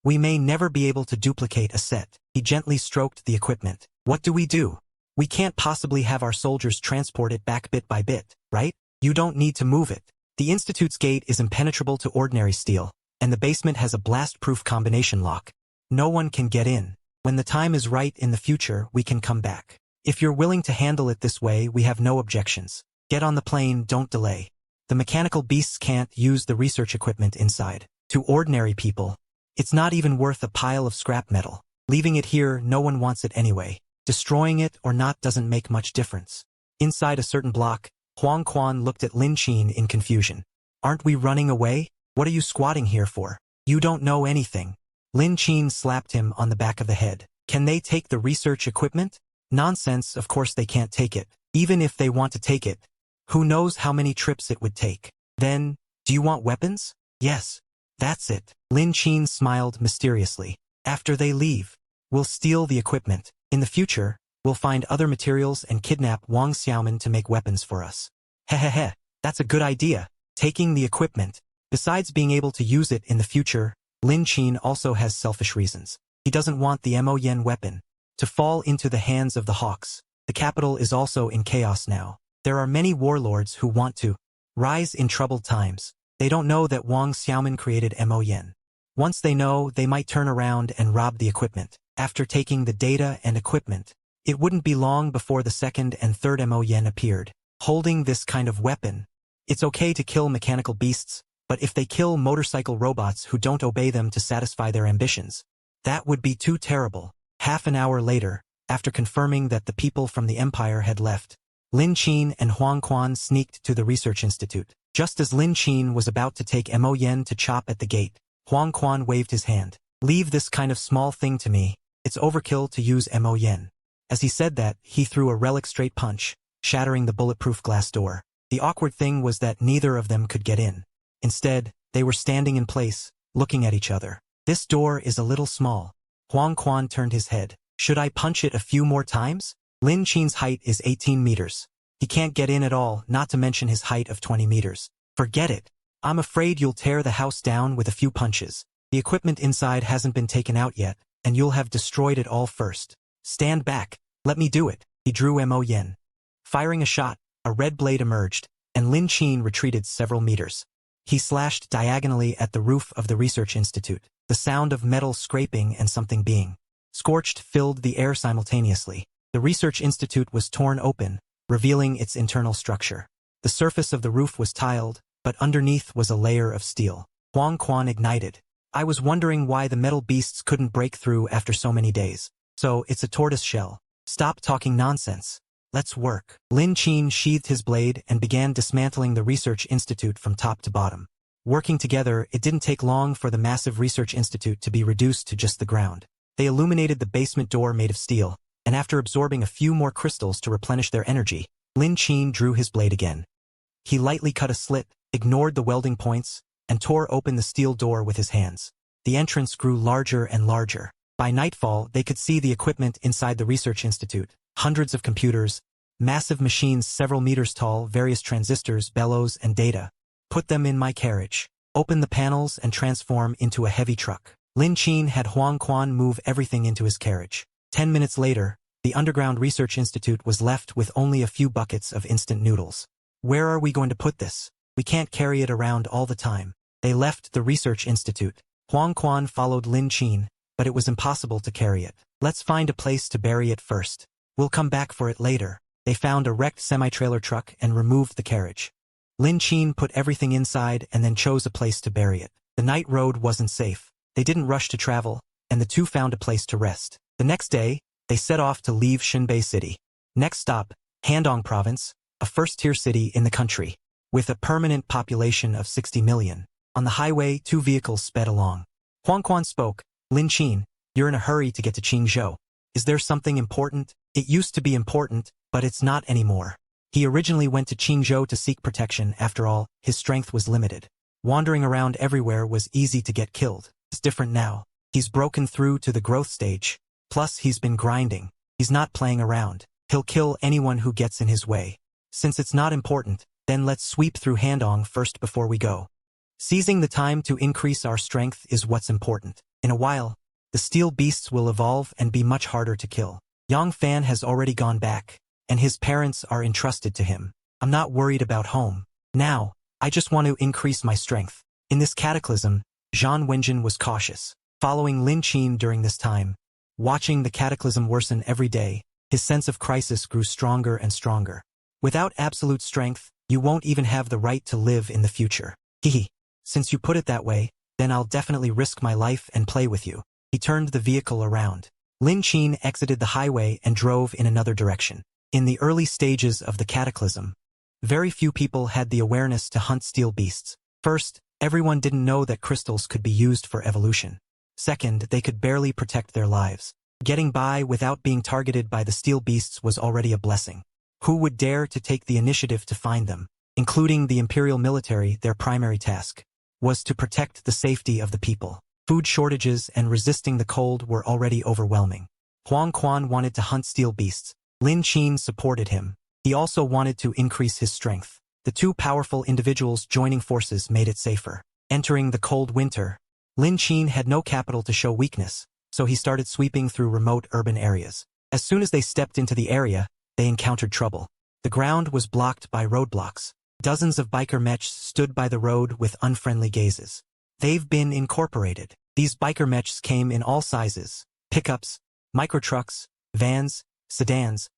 we may never be able to duplicate a set. He gently stroked the equipment. What do? We can't possibly have our soldiers transport it back bit by bit, right? You don't need to move it. The Institute's gate is impenetrable to ordinary steel, and the basement has a blast-proof combination lock. No one can get in. When the time is right in the future, we can come back. If you're willing to handle it this way, we have no objections. Get on the plane, don't delay. The mechanical beasts can't use the research equipment inside. To ordinary people, it's not even worth a pile of scrap metal. Leaving it here, no one wants it anyway. Destroying it or not doesn't make much difference. Inside a certain block, Huang Quan looked at Lin Qin in confusion. Aren't we running away? What are you squatting here for? You don't know anything. Lin Qin slapped him on the back of the head. Can they take the research equipment? Nonsense, of course they can't take it. Even if they want to take it, who knows how many trips it would take. Then, do you want weapons? Yes. That's it. Lin Qin smiled mysteriously. After they leave, we'll steal the equipment. In the future, we'll find other materials and kidnap Wang Xiaomin to make weapons for us. Hehehe, that's a good idea. Taking the equipment. Besides being able to use it in the future, Lin Qin also has selfish reasons. He doesn't want the Mo Yen weapon to fall into the hands of the Hawks. The capital is also in chaos now. There are many warlords who want to rise in troubled times. They don't know that Wang Xiaomin created Mo Yen. Once they know, they might turn around and rob the equipment. After taking the data and equipment, it wouldn't be long before the second and third Mo Yen appeared. Holding this kind of weapon, it's okay to kill mechanical beasts, but if they kill motorcycle robots who don't obey them to satisfy their ambitions, that would be too terrible. Half an hour later, after confirming that the people from the Empire had left, Lin Qin and Huang Quan sneaked to the research institute. Just as Lin Qin was about to take Mo Yen to chop at the gate, Huang Quan waved his hand. Leave this kind of small thing to me. It's overkill to use Mo Yen. As he said that, he threw a relic straight punch, shattering the bulletproof glass door. The awkward thing was that neither of them could get in. Instead, they were standing in place, looking at each other. This door is a little small. Huang Quan turned his head. Should I punch it a few more times? Lin Qin's height is 18 meters. He can't get in at all, not to mention his height of 20 meters. Forget it. I'm afraid you'll tear the house down with a few punches. The equipment inside hasn't been taken out yet, and you'll have destroyed it all first. Stand back. Let me do it. He drew Mo Yen. Firing a shot, a red blade emerged, and Lin Qin retreated several meters. He slashed diagonally at the roof of the research institute. The sound of metal scraping and something being scorched filled the air simultaneously. The research institute was torn open, revealing its internal structure. The surface of the roof was tiled, but underneath was a layer of steel. Huang Quan ignited. I was wondering why the metal beasts couldn't break through after so many days. So, it's a tortoise shell. Stop talking nonsense. Let's work. Lin Qin sheathed his blade and began dismantling the research institute from top to bottom. Working together, it didn't take long for the massive research institute to be reduced to just the ground. They illuminated the basement door made of steel, and after absorbing a few more crystals to replenish their energy, Lin Qin drew his blade again. He lightly cut a slit, ignored the welding points, and tore open the steel door with his hands. The entrance grew larger and larger. By nightfall, they could see the equipment inside the research institute. Hundreds of computers, massive machines several meters tall, various transistors, bellows, and data. Put them in my carriage. Open the panels and transform into a heavy truck. Lin Qin had Huang Quan move everything into his carriage. 10 minutes later, the underground research institute was left with only a few buckets of instant noodles. Where are we going to put this? We can't carry it around all the time. They left the research institute. Huang Quan followed Lin Qin, but it was impossible to carry it. Let's find a place to bury it first. We'll come back for it later. They found a wrecked semi-trailer truck and removed the carriage. Lin Qin put everything inside and then chose a place to bury it. The night road wasn't safe. They didn't rush to travel, and the two found a place to rest. The next day, they set off to leave Xinbei City. Next stop, Handong Province, a first-tier city in the country, with a permanent population of 60 million. On the highway, two vehicles sped along. Huang Quan spoke, Lin Qin, you're in a hurry to get to Qingzhou. Is there something important? It used to be important, but it's not anymore. He originally went to Qingzhou to seek protection. After all, his strength was limited. Wandering around everywhere was easy to get killed. It's different now. He's broken through to the growth stage. Plus, he's been grinding. He's not playing around. He'll kill anyone who gets in his way. Since it's not important, then let's sweep through Handong first before we go. Seizing the time to increase our strength is what's important. In a while, the steel beasts will evolve and be much harder to kill. Yang Fan has already gone back, and his parents are entrusted to him. I'm not worried about home. Now, I just want to increase my strength. In this cataclysm, Zhang Wenjin was cautious. Following Lin Qin during this time, watching the cataclysm worsen every day, his sense of crisis grew stronger and stronger. Without absolute strength, you won't even have the right to live in the future. Hehe. Since you put it that way, then I'll definitely risk my life and play with you. He turned the vehicle around. Lin Qin exited the highway and drove in another direction. In the early stages of the cataclysm, very few people had the awareness to hunt steel beasts. First, everyone didn't know that crystals could be used for evolution. Second, they could barely protect their lives. Getting by without being targeted by the steel beasts was already a blessing. Who would dare to take the initiative to find them? Including the imperial military, their primary task was to protect the safety of the people. Food shortages and resisting the cold were already overwhelming. Huang Quan wanted to hunt steel beasts. Lin Qin supported him. He also wanted to increase his strength. The two powerful individuals joining forces made it safer. Entering the cold winter, Lin Qin had no capital to show weakness, so he started sweeping through remote urban areas. As soon as they stepped into the area, they encountered trouble. The ground was blocked by roadblocks. Dozens of biker mechs stood by the road with unfriendly gazes. They've been incorporated. These biker mechs came in all sizes: pickups, microtrucks, vans, sedans,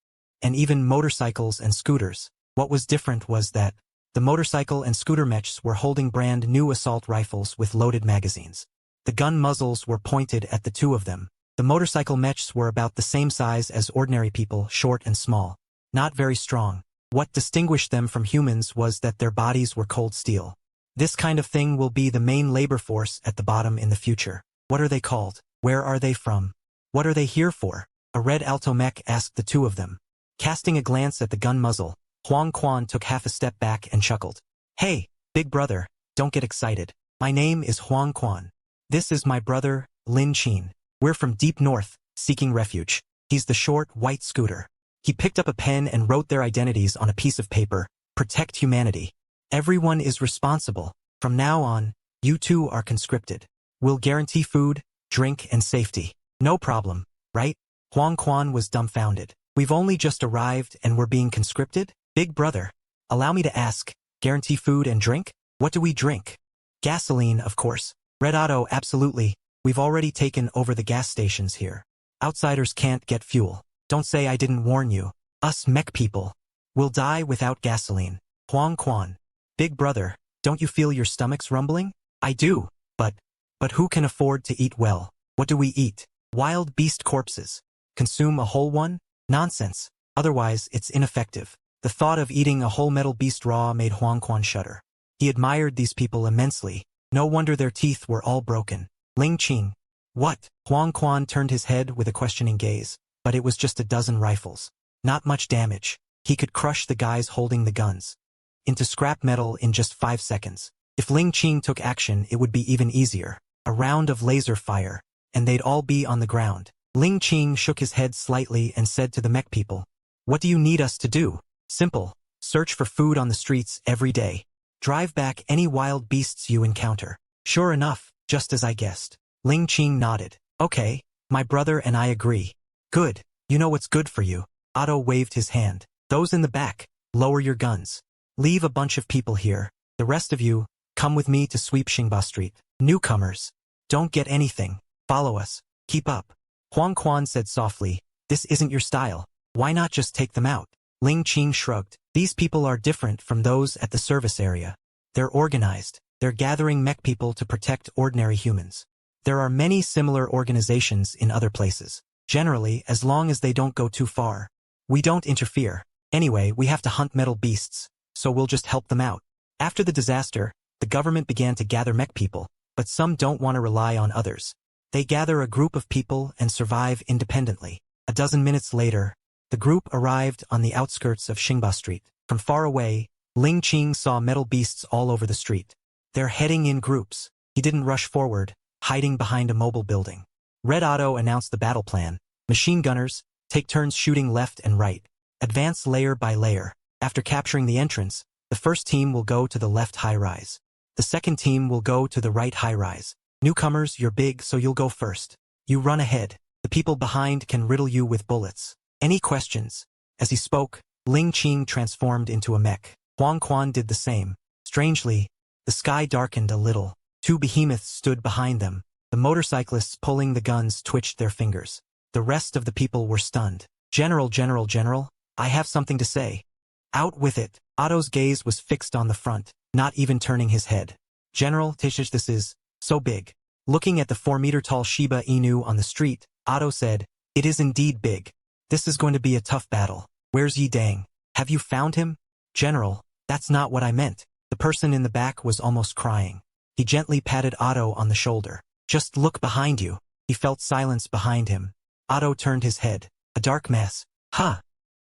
and even motorcycles and scooters. What was different was that the motorcycle and scooter mechs were holding brand new assault rifles with loaded magazines. The gun muzzles were pointed at the two of them. The motorcycle mechs were about the same size as ordinary people, short and small. Not very strong. What distinguished them from humans was that their bodies were cold steel. This kind of thing will be the main labor force at the bottom in the future. What are they called? Where are they from? What are they here for? A red alto mech asked the two of them. Casting a glance at the gun muzzle, Huang Quan took half a step back and chuckled. Hey, big brother, don't get excited. My name is Huang Quan. This is my brother, Lin Qin. We're from deep north, seeking refuge. He's the short, white scooter. He picked up a pen and wrote their identities on a piece of paper. Protect humanity. Everyone is responsible. From now on, you two are conscripted. We'll guarantee food, drink, and safety. No problem, right? Huang Quan was dumbfounded. We've only just arrived and we're being conscripted? Big brother, allow me to ask, guarantee food and drink? What do we drink? Gasoline, of course. Red Auto, absolutely. We've already taken over the gas stations here. Outsiders can't get fuel. Don't say I didn't warn you. Us mech people will die without gasoline. Huang Quan. Big brother, don't you feel your stomachs rumbling? I do, but who can afford to eat well? What do we eat? Wild beast corpses. Consume a whole one? Nonsense. Otherwise, it's ineffective. The thought of eating a whole metal beast raw made Huang Quan shudder. He admired these people immensely. No wonder their teeth were all broken. Ling Qing. What? Huang Quan turned his head with a questioning gaze, but it was just a dozen rifles. Not much damage. He could crush the guys holding the guns into scrap metal in just 5 seconds. If Ling Qing took action, it would be even easier. A round of laser fire, and they'd all be on the ground. Ling Qing shook his head slightly and said to the mech people, "What do you need us to do?" Simple. Search for food on the streets every day. Drive back any wild beasts you encounter. Sure enough, just as I guessed. Ling Qing nodded. Okay, my brother and I agree. Good. You know what's good for you. Otto waved his hand. Those in the back, lower your guns. Leave a bunch of people here. The rest of you, come with me to sweep Xingba Street. Newcomers, don't get anything. Follow us. Keep up. Huang Quan said softly, this isn't your style. Why not just take them out? Ling Qing shrugged. These people are different from those at the service area. They're organized. They're gathering mech people to protect ordinary humans. There are many similar organizations in other places. Generally, as long as they don't go too far. We don't interfere. Anyway, we have to hunt metal beasts, so we'll just help them out. After the disaster, the government began to gather mech people, but some don't want to rely on others. They gather a group of people and survive independently. A dozen minutes later, the group arrived on the outskirts of Xingba Street. From far away, Ling Qing saw metal beasts all over the street. They're heading in groups. He didn't rush forward, hiding behind a mobile building. Red Auto announced the battle plan. Machine gunners, take turns shooting left and right. Advance layer by layer. After capturing the entrance, the first team will go to the left high-rise. The second team will go to the right high-rise. Newcomers, you're big, so you'll go first. You run ahead. The people behind can riddle you with bullets. Any questions? As he spoke, Ling Qing transformed into a mech. Huang Quan did the same. Strangely, the sky darkened a little. Two behemoths stood behind them. The motorcyclists pulling the guns twitched their fingers. The rest of the people were stunned. General, I have something to say. Out with it. Otto's gaze was fixed on the front, not even turning his head. General, this is so big. Looking at the 4-meter-tall Shiba Inu on the street, Otto said, it is indeed big. This is going to be a tough battle. Where's Yi Dang? Have you found him? General, that's not what I meant. The person in the back was almost crying. He gently patted Otto on the shoulder. Just look behind you. He felt silence behind him. Otto turned his head. A dark mess. Huh.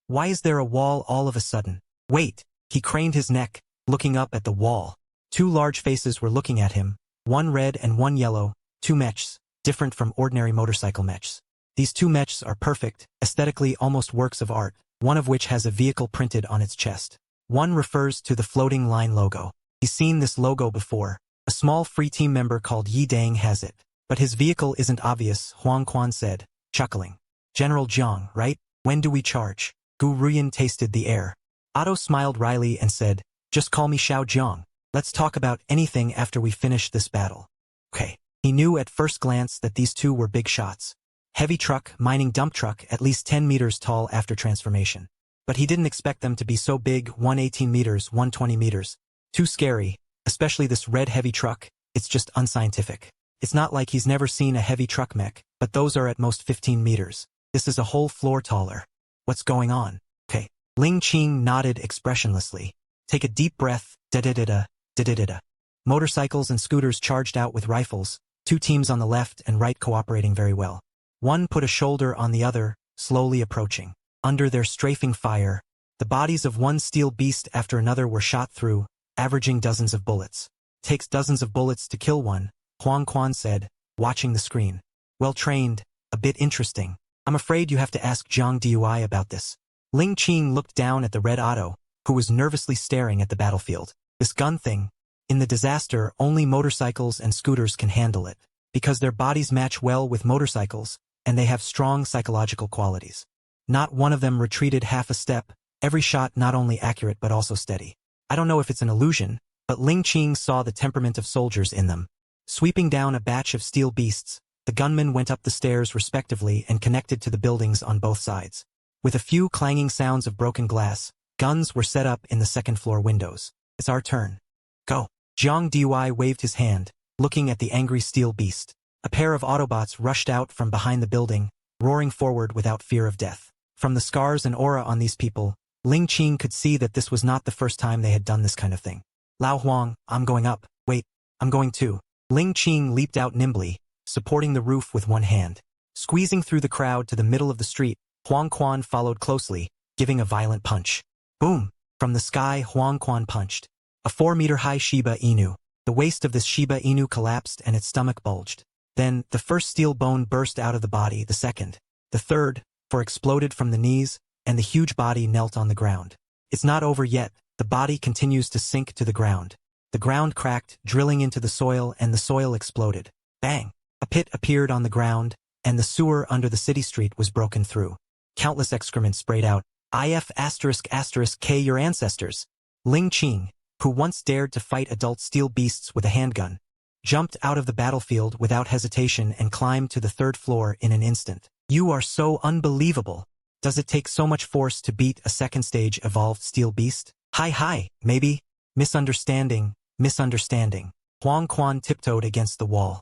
Why is there a wall all of a sudden? Wait. He craned his neck, looking up at the wall. Two large faces were looking at him, one red and one yellow, two mechs, different from ordinary motorcycle mechs. These two mechs are perfect, aesthetically almost works of art, one of which has a vehicle printed on its chest. One refers to the floating line logo. He's seen this logo before. A small free team member called Yi Dang has it. But his vehicle isn't obvious, Huang Quan said, chuckling. General Jiang, right? When do we charge? Gu Ruyan tasted the air. Otto smiled wryly and said, just call me Xiao Jiang. Let's talk about anything after we finish this battle. Okay. He knew at first glance that these two were big shots. Heavy truck, mining dump truck, at least 10 meters tall after transformation. But he didn't expect them to be so big, 118 meters, 120 meters. Too scary, especially this red heavy truck. It's just unscientific. It's not like he's never seen a heavy truck mech, but those are at most 15 meters. This is a whole floor taller. What's going on? Okay. Ling Qing nodded expressionlessly. Take a deep breath, da-da-da-da. Motorcycles and scooters charged out with rifles, two teams on the left and right cooperating very well. One put a shoulder on the other, slowly approaching. Under their strafing fire, the bodies of one steel beast after another were shot through, averaging dozens of bullets. Takes dozens of bullets to kill one, Huang Quan said, watching the screen. Well trained, a bit interesting. I'm afraid you have to ask Zhang Dui about this. Ling Qing looked down at the red Auto, who was nervously staring at the battlefield. This gun thing. In the disaster, only motorcycles and scooters can handle it, because their bodies match well with motorcycles, and they have strong psychological qualities. Not one of them retreated half a step, every shot not only accurate but also steady. I don't know if it's an illusion, but Ling Qing saw the temperament of soldiers in them. Sweeping down a batch of steel beasts, the gunmen went up the stairs respectively and connected to the buildings on both sides. With a few clanging sounds of broken glass, guns were set up in the second-floor windows. It's our turn. Go. Zhang Dui waved his hand, looking at the angry steel beast. A pair of Autobots rushed out from behind the building, roaring forward without fear of death. From the scars and aura on these people, Ling Qing could see that this was not the first time they had done this kind of thing. Lao Huang, I'm going up. Wait, I'm going too. Ling Qing leaped out nimbly, supporting the roof with one hand. Squeezing through the crowd to the middle of the street, Huang Quan followed closely, giving a violent punch. Boom! From the sky, Huang Quan punched. A 4-meter-high Shiba Inu. The waist of this Shiba Inu collapsed and its stomach bulged. Then, the first steel bone burst out of the body, the second. The third, exploded from the knees, and the huge body knelt on the ground. It's not over yet, the body continues to sink to the ground. The ground cracked, drilling into the soil, and the soil exploded. Bang! A pit appeared on the ground, and the sewer under the city street was broken through. Countless excrement sprayed out. K your ancestors. Ling Qing, who once dared to fight adult steel beasts with a handgun, jumped out of the battlefield without hesitation and climbed to the third floor in an instant. You are so unbelievable. Does it take so much force to beat a second-stage evolved steel beast? Hi, maybe? Misunderstanding. Huang Quan tiptoed against the wall.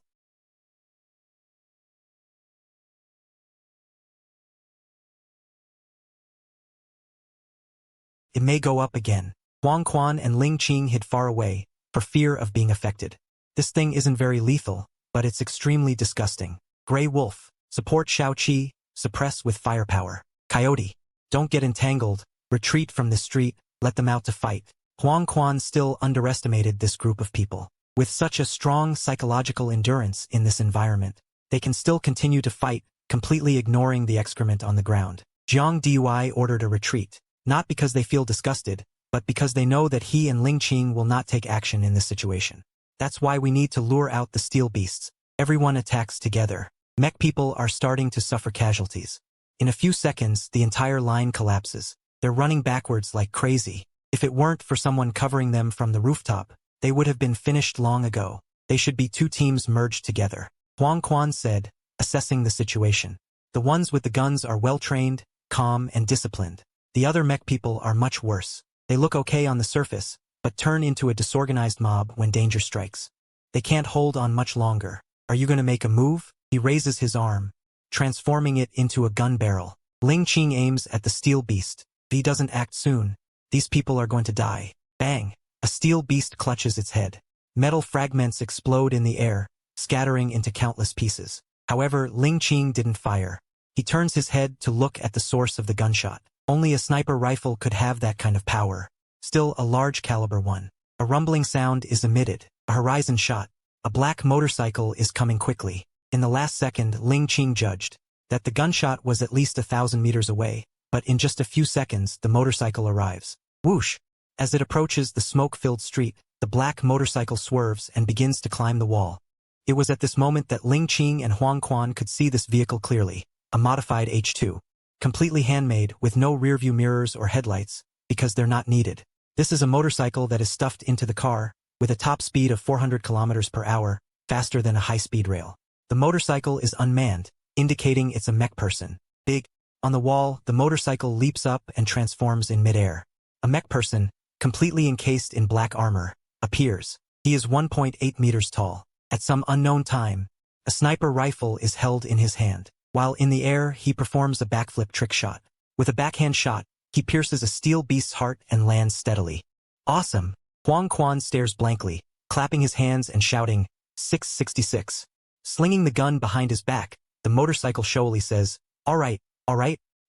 It may go up again. Huang Quan and Ling Qing hid far away, for fear of being affected. This thing isn't very lethal, but it's extremely disgusting. Grey Wolf, support Shao Qi, suppress with firepower. Coyote, don't get entangled, retreat from the street, let them out to fight. Huang Quan still underestimated this group of people. With such a strong psychological endurance in this environment, they can still continue to fight, completely ignoring the excrement on the ground. Jiang Dui ordered a retreat, not because they feel disgusted, but because they know that he and Ling Qing will not take action in this situation. That's why we need to lure out the steel beasts. Everyone attacks together. Mech people are starting to suffer casualties. In a few seconds, the entire line collapses. They're running backwards like crazy. If it weren't for someone covering them from the rooftop, they would have been finished long ago. They should be two teams merged together. Huang Quan said, assessing the situation. The ones with the guns are well-trained, calm, and disciplined. The other mech people are much worse. They look okay on the surface, but turn into a disorganized mob when danger strikes. They can't hold on much longer. Are you going to make a move? He raises his arm, transforming it into a gun barrel. Ling Qing aims at the steel beast. If he doesn't act soon, these people are going to die. Bang! A steel beast clutches its head. Metal fragments explode in the air, scattering into countless pieces. However, Ling Qing didn't fire. He turns his head to look at the source of the gunshot. Only a sniper rifle could have that kind of power. Still a large caliber one. A rumbling sound is emitted. A horizon shot. A black motorcycle is coming quickly. In the last second, Ling Qing judged that the gunshot was at least 1,000 meters away, but in just a few seconds, the motorcycle arrives. Whoosh! As it approaches the smoke-filled street, the black motorcycle swerves and begins to climb the wall. It was at this moment that Ling Qing and Huang Quan could see this vehicle clearly, a modified H2. Completely handmade, with no rearview mirrors or headlights, because they're not needed. This is a motorcycle that is stuffed into the car, with a top speed of 400 kilometers per hour, faster than a high-speed rail. The motorcycle is unmanned, indicating it's a mech person. Big. On the wall, the motorcycle leaps up and transforms in midair. A mech person, completely encased in black armor, appears. He is 1.8 meters tall. At some unknown time, a sniper rifle is held in his hand. While in the air, he performs a backflip trick shot. With a backhand shot, he pierces a steel beast's heart and lands steadily. Awesome! Huang Quan stares blankly, clapping his hands and shouting, 666. Slinging the gun behind his back, the motorcycle showily says, all right,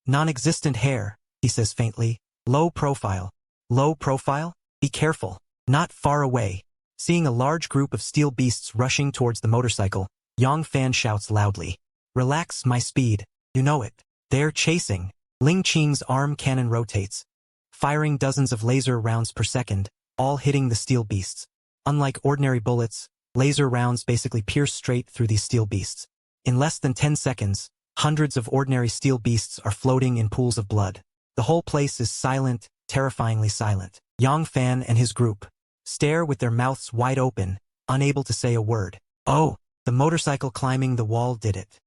non-existent hair, he says faintly. Low profile. Be careful. Not far away. Seeing a large group of steel beasts rushing towards the motorcycle, Yang Fan shouts loudly. Relax my speed, you know it. They're chasing. Ling Qing's arm cannon rotates, firing dozens of laser rounds per second, all hitting the steel beasts. Unlike ordinary bullets, laser rounds basically pierce straight through these steel beasts. In less than 10 seconds, hundreds of ordinary steel beasts are floating in pools of blood. The whole place is silent, terrifyingly silent. Yang Fan and his group stare with their mouths wide open, unable to say a word. Oh, the motorcycle climbing the wall did it.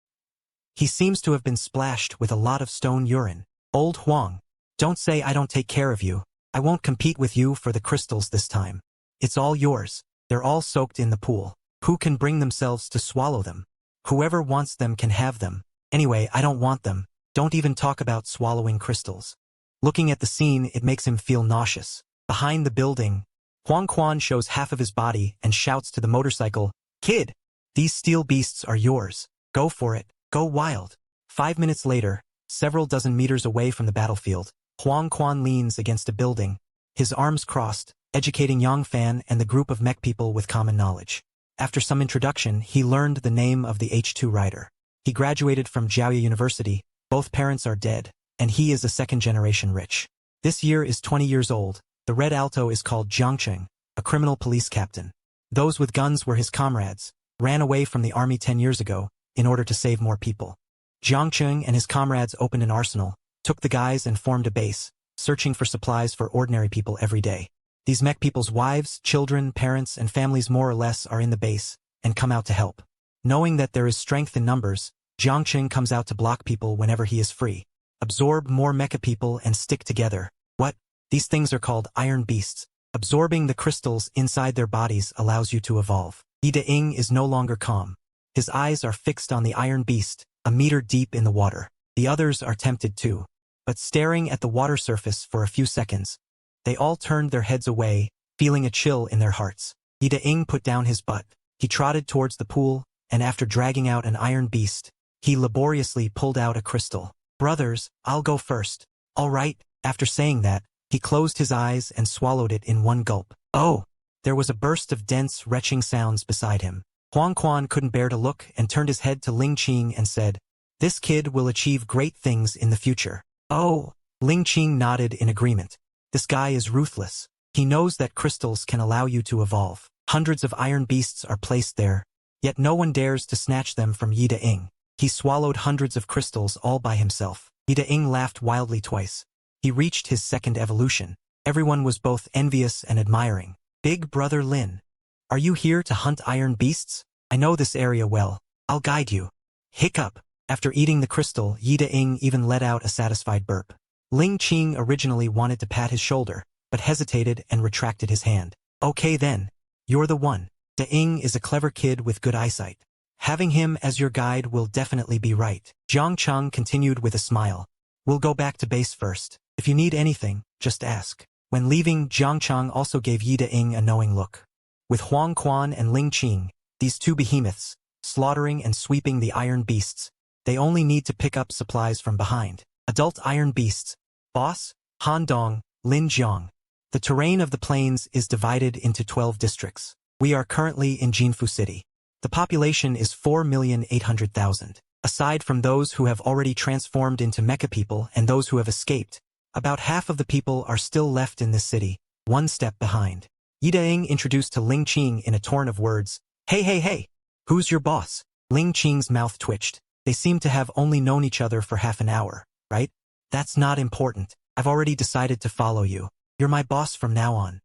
He seems to have been splashed with a lot of stone urine. Old Huang, don't say I don't take care of you. I won't compete with you for the crystals this time. It's all yours. They're all soaked in the pool. Who can bring themselves to swallow them? Whoever wants them can have them. Anyway, I don't want them. Don't even talk about swallowing crystals. Looking at the scene, it makes him feel nauseous. Behind the building, Huang Quan shows half of his body and shouts to the motorcycle, Kid, these steel beasts are yours. Go for it. Go wild. 5 minutes later, several dozen meters away from the battlefield, Huang Quan leans against a building, his arms crossed, educating Yang Fan and the group of mech people with common knowledge. After some introduction, he learned the name of the H2 rider. He graduated from Jiaoya University, both parents are dead, and he is a second-generation rich. This year is 20 years old. The Red Alto is called Jiangcheng, a criminal police captain. Those with guns were his comrades, ran away from the army 10 years ago, in order to save more people. Jiangcheng and his comrades opened an arsenal, took the guys and formed a base, searching for supplies for ordinary people every day. These mech people's wives, children, parents, and families more or less are in the base, and come out to help. Knowing that there is strength in numbers, Jiangcheng comes out to block people whenever he is free. Absorb more mecha people and stick together. What? These things are called iron beasts. Absorbing the crystals inside their bodies allows you to evolve. Yi De-ing is no longer calm. His eyes are fixed on the iron beast, a meter deep in the water. The others are tempted too. But staring at the water surface for a few seconds, they all turned their heads away, feeling a chill in their hearts. Yi De-ing put down his butt. He trotted towards the pool, and after dragging out an iron beast, he laboriously pulled out a crystal. Brothers, I'll go first. All right. After saying that, he closed his eyes and swallowed it in one gulp. Oh! There was a burst of dense, retching sounds beside him. Huang Quan couldn't bear to look and turned his head to Ling Qing and said, "This kid will achieve great things in the future." Oh! Ling Qing nodded in agreement. This guy is ruthless. He knows that crystals can allow you to evolve. Hundreds of iron beasts are placed there, yet no one dares to snatch them from Yi De-ing. He swallowed hundreds of crystals all by himself. Yi De-ing laughed wildly twice. He reached his second evolution. Everyone was both envious and admiring. Big Brother Lin, are you here to hunt iron beasts? I know this area well. I'll guide you. Hiccup. After eating the crystal, Yi De-ing even let out a satisfied burp. Ling Qing originally wanted to pat his shoulder, but hesitated and retracted his hand. Okay then. You're the one. De-ing is a clever kid with good eyesight. Having him as your guide will definitely be right. Jiang Cheng continued with a smile. We'll go back to base first. If you need anything, just ask. When leaving, Jiang Cheng also gave Yi De-ing a knowing look. With Huang Quan and Ling Qing, these two behemoths, slaughtering and sweeping the iron beasts, they only need to pick up supplies from behind. Adult iron beasts. Boss, Handong, Lin Jiang. The terrain of the plains is divided into 12 districts. We are currently in Jinfu City. The population is 4,800,000. Aside from those who have already transformed into mecha people and those who have escaped, about half of the people are still left in this city, one step behind. Yi De-ing introduced to Ling Qing in a torrent of words. Hey, who's your boss? Ling Qing's mouth twitched. They seem to have only known each other for half an hour, right? That's not important. I've already decided to follow you. You're my boss from now on.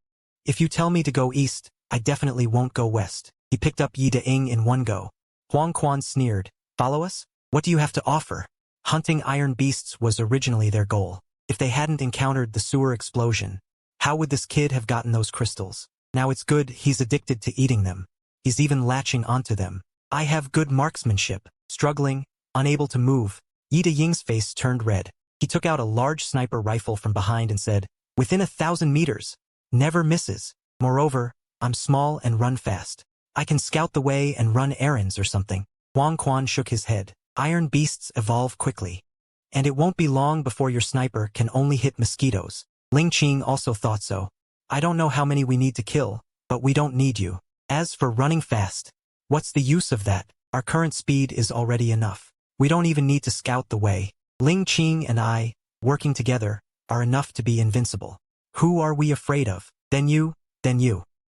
If you tell me to go east, I definitely won't go west. He picked up Yi De-ing in one go. Huang Quan sneered. Follow us? What do you have to offer? Hunting iron beasts was originally their goal. If they hadn't encountered the sewer explosion, how would this kid have gotten those crystals? Now it's good he's addicted to eating them. He's even latching onto them. I have good marksmanship. Struggling, unable to move, Yi De-ing's face turned red. He took out a large sniper rifle from behind and said, "Within 1,000 meters. Never misses. Moreover, I'm small and run fast. I can scout the way and run errands or something." Huang Quan shook his head. Iron beasts evolve quickly. And it won't be long before your sniper can only hit mosquitoes. Ling Qing also thought so. I don't know how many we need to kill, but we don't need you. As for running fast, what's the use of that? Our current speed is already enough. We don't even need to scout the way. Ling Qing and I, working together, are enough to be invincible. Who are we afraid of? Then you.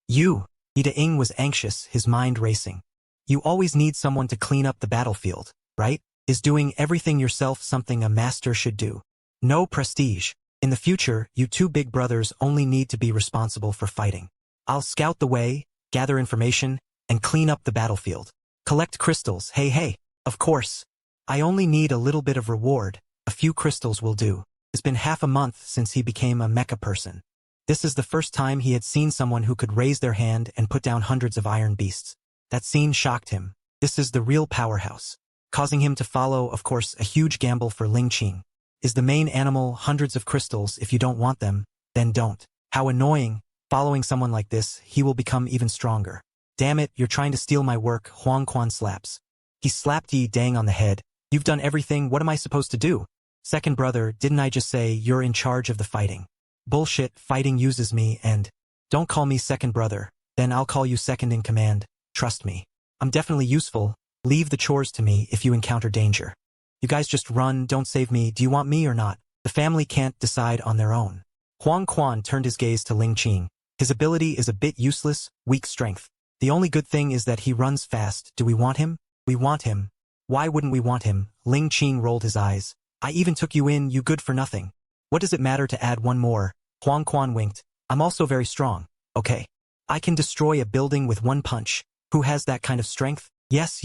You. Yi De-ing was anxious, his mind racing. You always need someone to clean up the battlefield, right? Is doing everything yourself something a master should do? No prestige. In the future, you two big brothers only need to be responsible for fighting. I'll scout the way, gather information, and clean up the battlefield. Collect crystals, hey. Of course. I only need a little bit of reward. A few crystals will do. It's been half a month since he became a mecha person. This is the first time he had seen someone who could raise their hand and put down hundreds of iron beasts. That scene shocked him. This is the real powerhouse. Causing him to follow, of course, a huge gamble for Ling Qing. Is the main animal hundreds of crystals? If you don't want them, then don't. How annoying. Following someone like this, he will become even stronger. Damn it, you're trying to steal my work. Huang Quan slaps. He slapped Yi De-ing on the head. You've done everything, what am I supposed to do? Second brother, didn't I just say you're in charge of the fighting? Bullshit, fighting uses me and... Don't call me second brother, then I'll call you second in command. Trust me. I'm definitely useful. Leave the chores to me if you encounter danger. You guys just run, don't save me. Do you want me or not? The family can't decide on their own. Huang Quan turned his gaze to Ling Qing. His ability is a bit useless, weak strength. The only good thing is that he runs fast. Do we want him? We want him. Why wouldn't we want him? Ling Qing rolled his eyes. I even took you in, you good for nothing. What does it matter to add one more? Huang Quan winked. I'm also very strong. Okay. I can destroy a building with one punch. Who has that kind of strength? Yes.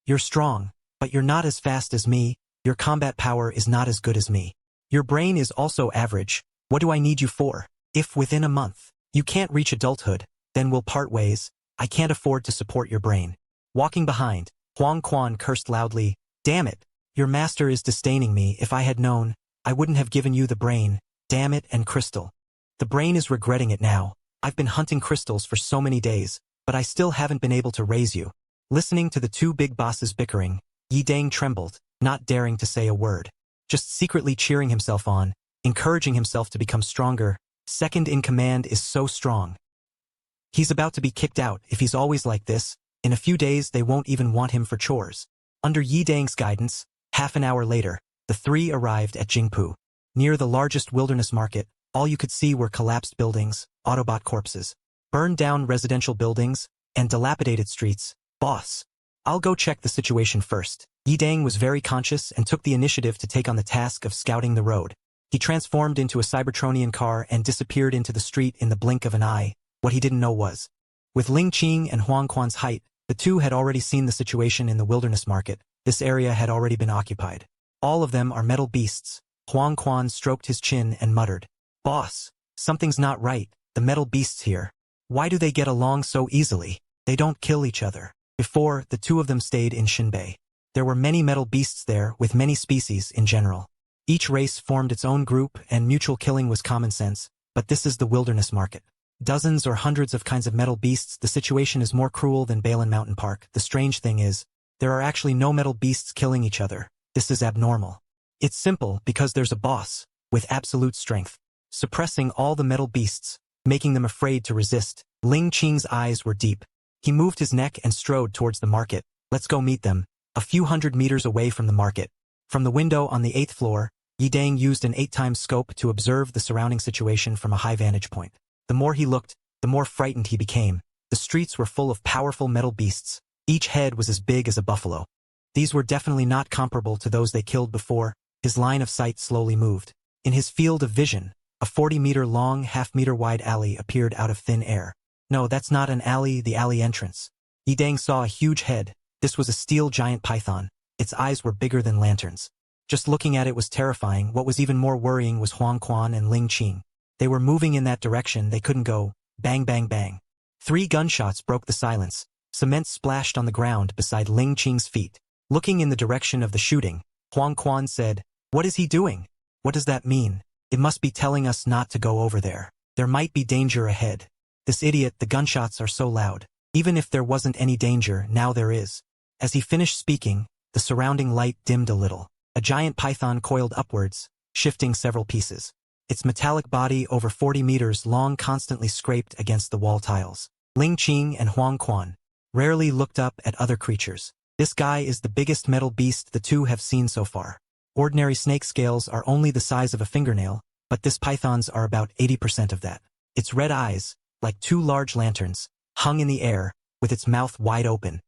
You're strong, but you're not as fast as me. Your combat power is not as good as me. Your brain is also average. What do I need you for? If within a month you can't reach adulthood, then we'll part ways. I can't afford to support your brain. Walking behind, Huang Quan cursed loudly. Damn it. Your master is disdaining me. If I had known, I wouldn't have given you the brain. Damn it and crystal. The brain is regretting it now. I've been hunting crystals for so many days, but I still haven't been able to raise you. Listening to the two big bosses bickering, Yi Dang trembled, not daring to say a word. Just secretly cheering himself on, encouraging himself to become stronger. Second in command is so strong. He's about to be kicked out if he's always like this. In a few days they won't even want him for chores. Under Yi Dang's guidance, half an hour later, the three arrived at Jingpu. Near the largest wilderness market, all you could see were collapsed buildings, Autobot corpses, burned down residential buildings, and dilapidated streets. Boss, I'll go check the situation first. Yi Dang was very conscious and took the initiative to take on the task of scouting the road. He transformed into a Cybertronian car and disappeared into the street in the blink of an eye. What he didn't know was, with Ling Qing and Huang Quan's height, the two had already seen the situation in the wilderness market. This area had already been occupied. All of them are metal beasts. Huang Quan stroked his chin and muttered, Boss, something's not right. The metal beasts here. Why do they get along so easily? They don't kill each other. Before, the two of them stayed in Shinbei. There were many metal beasts there with many species in general. Each race formed its own group and mutual killing was common sense, but this is the wilderness market. Dozens or hundreds of kinds of metal beasts. The situation is more cruel than Balin Mountain Park. The strange thing is, there are actually no metal beasts killing each other. This is abnormal. It's simple because there's a boss, with absolute strength, suppressing all the metal beasts, making them afraid to resist. Ling Qing's eyes were deep. He moved his neck and strode towards the market. Let's go meet them. A few hundred meters away from the market. From the window on the 8th floor, Yi Dang used an 8x scope to observe the surrounding situation from a high vantage point. The more he looked, the more frightened he became. The streets were full of powerful metal beasts. Each head was as big as a buffalo. These were definitely not comparable to those they killed before. His line of sight slowly moved. In his field of vision, a 40-meter-long, half-meter-wide alley appeared out of thin air. No, that's not an alley, the alley entrance. Yi Dang saw a huge head. This was a steel giant python. Its eyes were bigger than lanterns. Just looking at it was terrifying. What was even more worrying was Huang Quan and Ling Qing. They were moving in that direction. They couldn't go. Bang, bang, bang. 3 gunshots broke the silence. Cement splashed on the ground beside Ling Qing's feet. Looking in the direction of the shooting, Huang Quan said, What is he doing? What does that mean? It must be telling us not to go over there. There might be danger ahead. This idiot, the gunshots are so loud. Even if there wasn't any danger, now there is. As he finished speaking, the surrounding light dimmed a little. A giant python coiled upwards, shifting several pieces. Its metallic body, over 40 meters long, constantly scraped against the wall tiles. Ling Qing and Huang Quan rarely looked up at other creatures. This guy is the biggest metal beast the two have seen so far. Ordinary snake scales are only the size of a fingernail, but this python's are about 80% of that. Its red eyes, like 2 large lanterns, hung in the air, with its mouth wide open.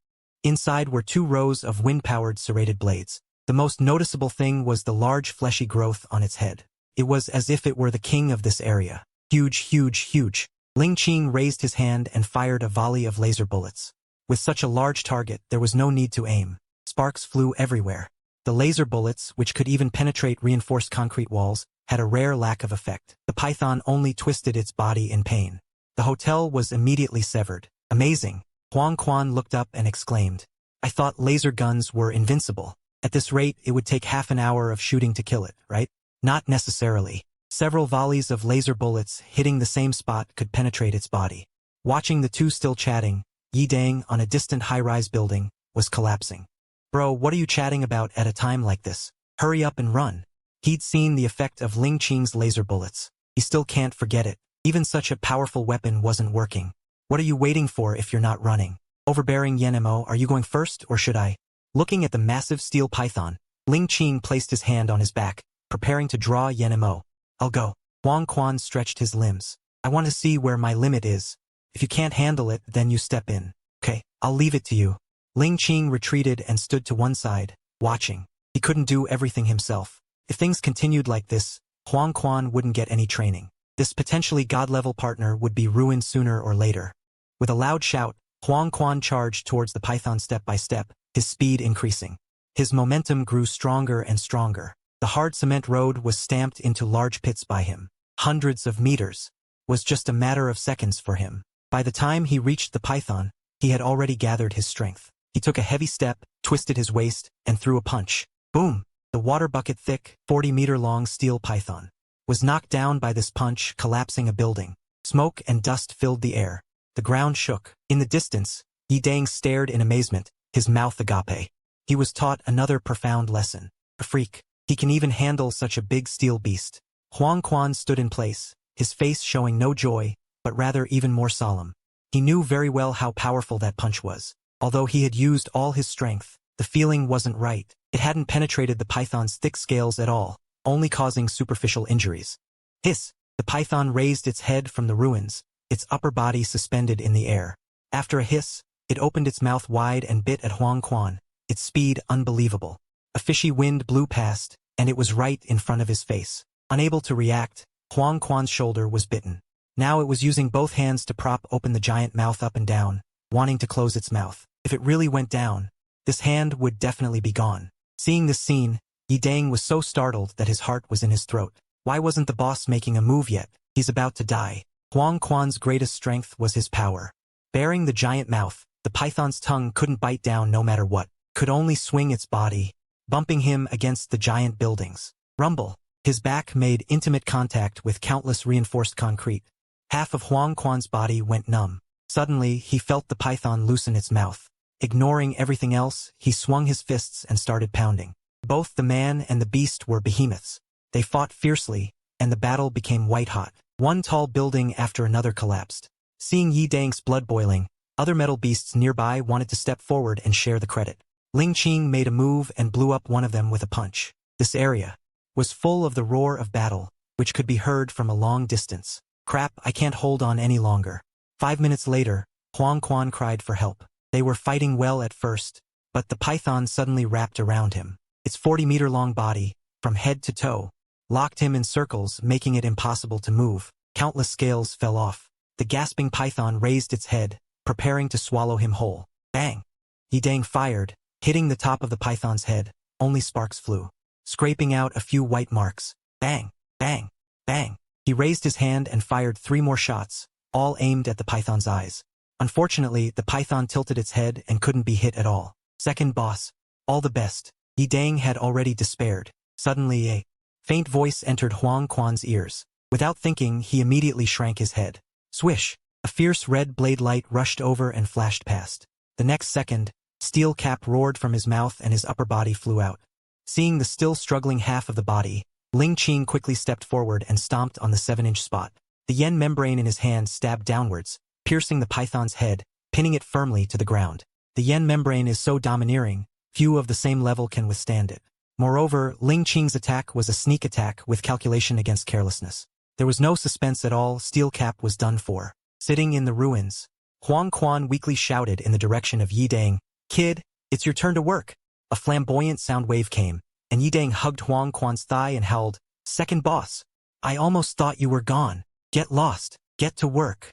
Inside were 2 rows of wind-powered serrated blades. The most noticeable thing was the large fleshy growth on its head. It was as if it were the king of this area. Huge, huge, huge. Ling Qing raised his hand and fired a volley of laser bullets. With such a large target, there was no need to aim. Sparks flew everywhere. The laser bullets, which could even penetrate reinforced concrete walls, had a rare lack of effect. The python only twisted its body in pain. The hotel was immediately severed. Amazing. Huang Quan looked up and exclaimed, I thought laser guns were invincible. At this rate, it would take half an hour of shooting to kill it, right? Not necessarily. Several volleys of laser bullets hitting the same spot could penetrate its body. Watching the two still chatting, Yi Dang, on a distant high-rise building, was collapsing. Bro, what are you chatting about at a time like this? Hurry up and run. He'd seen the effect of Ling Qing's laser bullets. He still can't forget it. Even such a powerful weapon wasn't working. What are you waiting for if you're not running? Overbearing Yenmo, are you going first or should I? Looking at the massive steel python, Ling Qing placed his hand on his back, preparing to draw Yenmo. I'll go. Huang Quan stretched his limbs. I want to see where my limit is. If you can't handle it, then you step in. Okay, I'll leave it to you. Ling Qing retreated and stood to one side, watching. He couldn't do everything himself. If things continued like this, Huang Quan wouldn't get any training. This potentially god-level partner would be ruined sooner or later. With a loud shout, Huang Quan charged towards the python step by step, his speed increasing. His momentum grew stronger and stronger. The hard cement road was stamped into large pits by him. Hundreds of meters was just a matter of seconds for him. By the time he reached the python, he had already gathered his strength. He took a heavy step, twisted his waist, and threw a punch. Boom! The water bucket-thick, 40-meter-long steel python was knocked down by this punch, collapsing a building. Smoke and dust filled the air. The ground shook. In the distance, Yi Dang stared in amazement, his mouth agape. He was taught another profound lesson. A freak. He can even handle such a big steel beast. Huang Quan stood in place, his face showing no joy, but rather even more solemn. He knew very well how powerful that punch was. Although he had used all his strength, the feeling wasn't right. It hadn't penetrated the python's thick scales at all, only causing superficial injuries. Hiss! The python raised its head from the ruins, its upper body suspended in the air. After a hiss, it opened its mouth wide and bit at Huang Quan, its speed unbelievable. A fishy wind blew past, and it was right in front of his face. Unable to react, Huang Quan's shoulder was bitten. Now it was using both hands to prop open the giant mouth up and down, wanting to close its mouth. If it really went down, this hand would definitely be gone. Seeing this scene, Yi Dang was so startled that his heart was in his throat. Why wasn't the boss making a move yet? He's about to die. Huang Quan's greatest strength was his power. Bearing the giant mouth, the python's tongue couldn't bite down no matter what, could only swing its body, bumping him against the giant buildings. Rumble. His back made intimate contact with countless reinforced concrete. Half of Huang Quan's body went numb. Suddenly, he felt the python loosen its mouth. Ignoring everything else, he swung his fists and started pounding. Both the man and the beast were behemoths. They fought fiercely, and the battle became white-hot. One tall building after another collapsed. Seeing Yi Dang's blood boiling, other metal beasts nearby wanted to step forward and share the credit. Ling Qing made a move and blew up one of them with a punch. This area was full of the roar of battle, which could be heard from a long distance. Crap, I can't hold on any longer. 5 minutes later, Huang Quan cried for help. They were fighting well at first, but the python suddenly wrapped around him. Its 40-meter-long body, from head to toe, locked him in circles, making it impossible to move. Countless scales fell off. The gasping python raised its head, preparing to swallow him whole. Bang! Yi Dang fired, hitting the top of the python's head. Only sparks flew, scraping out a few white marks. Bang! Bang! Bang! He raised his hand and fired 3 more shots, all aimed at the python's eyes. Unfortunately, the python tilted its head and couldn't be hit at all. Second boss. All the best. Yi Dang had already despaired. Suddenly a faint voice entered Huang Quan's ears. Without thinking, he immediately shrank his head. Swish! A fierce red blade light rushed over and flashed past. The next second, steel cap roared from his mouth and his upper body flew out. Seeing the still struggling half of the body, Ling Qing quickly stepped forward and stomped on the 7-inch spot. The yen membrane in his hand stabbed downwards, piercing the python's head, pinning it firmly to the ground. The yen membrane is so domineering, few of the same level can withstand it. Moreover, Ling Qing's attack was a sneak attack with calculation against carelessness. There was no suspense at all, steel cap was done for. Sitting in the ruins, Huang Quan weakly shouted in the direction of Yi Dang, "Kid, it's your turn to work." A flamboyant sound wave came, and Yi Dang hugged Huang Quan's thigh and howled, "Second boss, I almost thought you were gone. Get lost, get to work."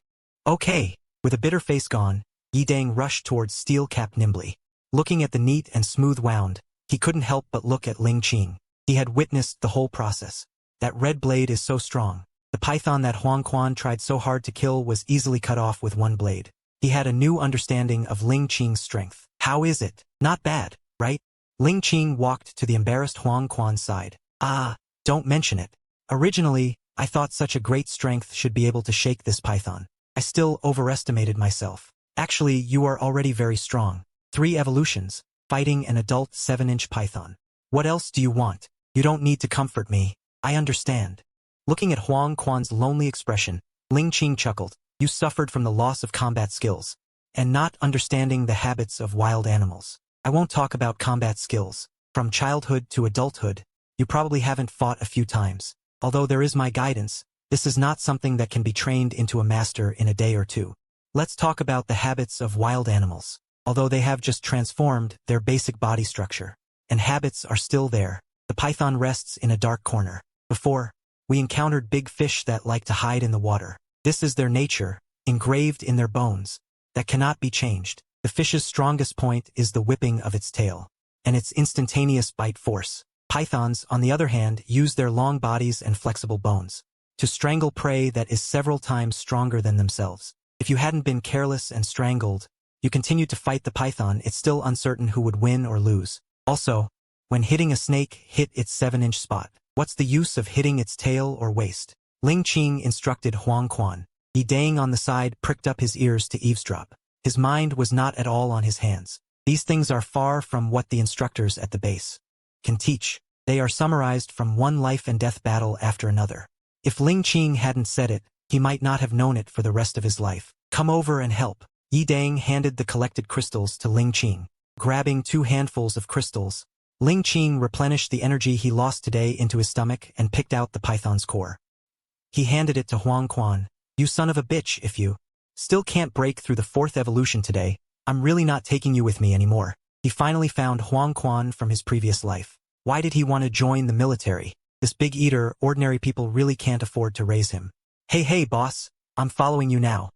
Okay. With a bitter face gone, Yi Dang rushed towards steel cap nimbly. Looking at the neat and smooth wound, he couldn't help but look at Ling Qing. He had witnessed the whole process. That red blade is so strong. The python that Huang Quan tried so hard to kill was easily cut off with one blade. He had a new understanding of Ling Qing's strength. How is it? Not bad, right? Ling Qing walked to the embarrassed Huang Quan's side. Ah, don't mention it. Originally, I thought such a great strength should be able to shake this python. I still overestimated myself. Actually, you are already very strong. 3 evolutions, fighting an adult 7-inch python. What else do you want? You don't need to comfort me. I understand. Looking at Huang Quan's lonely expression, Ling Qing chuckled. You suffered from the loss of combat skills, and not understanding the habits of wild animals. I won't talk about combat skills. From childhood to adulthood, you probably haven't fought a few times. Although there is my guidance, this is not something that can be trained into a master in a day or two. Let's talk about the habits of wild animals. Although they have just transformed their basic body structure, and habits are still there, the python rests in a dark corner. Before, we encountered big fish that like to hide in the water. This is their nature, engraved in their bones, that cannot be changed. The fish's strongest point is the whipping of its tail. and its instantaneous bite force. Pythons, on the other hand, use their long bodies and flexible bones to strangle prey that is several times stronger than themselves. If you hadn't been careless and strangled, you continued to fight the python, it's still uncertain who would win or lose. Also, when hitting a snake, hit its 7-inch spot. What's the use of hitting its tail or waist? Ling Qing instructed Huang Quan. Yi Dang on the side pricked up his ears to eavesdrop. His mind was not at all on his hands. These things are far from what the instructors at the base can teach. They are summarized from one life and death battle after another. If Ling Qing hadn't said it, he might not have known it for the rest of his life. Come over and help. Yi Dang handed the collected crystals to Ling Qing. Grabbing 2 handfuls of crystals, Ling Qing replenished the energy he lost today into his stomach and picked out the python's core. He handed it to Huang Quan. You son of a bitch, if you still can't break through the 4th evolution today, I'm really not taking you with me anymore. He finally found Huang Quan from his previous life. Why did he want to join the military? This big eater, ordinary people really can't afford to raise him. Hey boss, I'm following you now.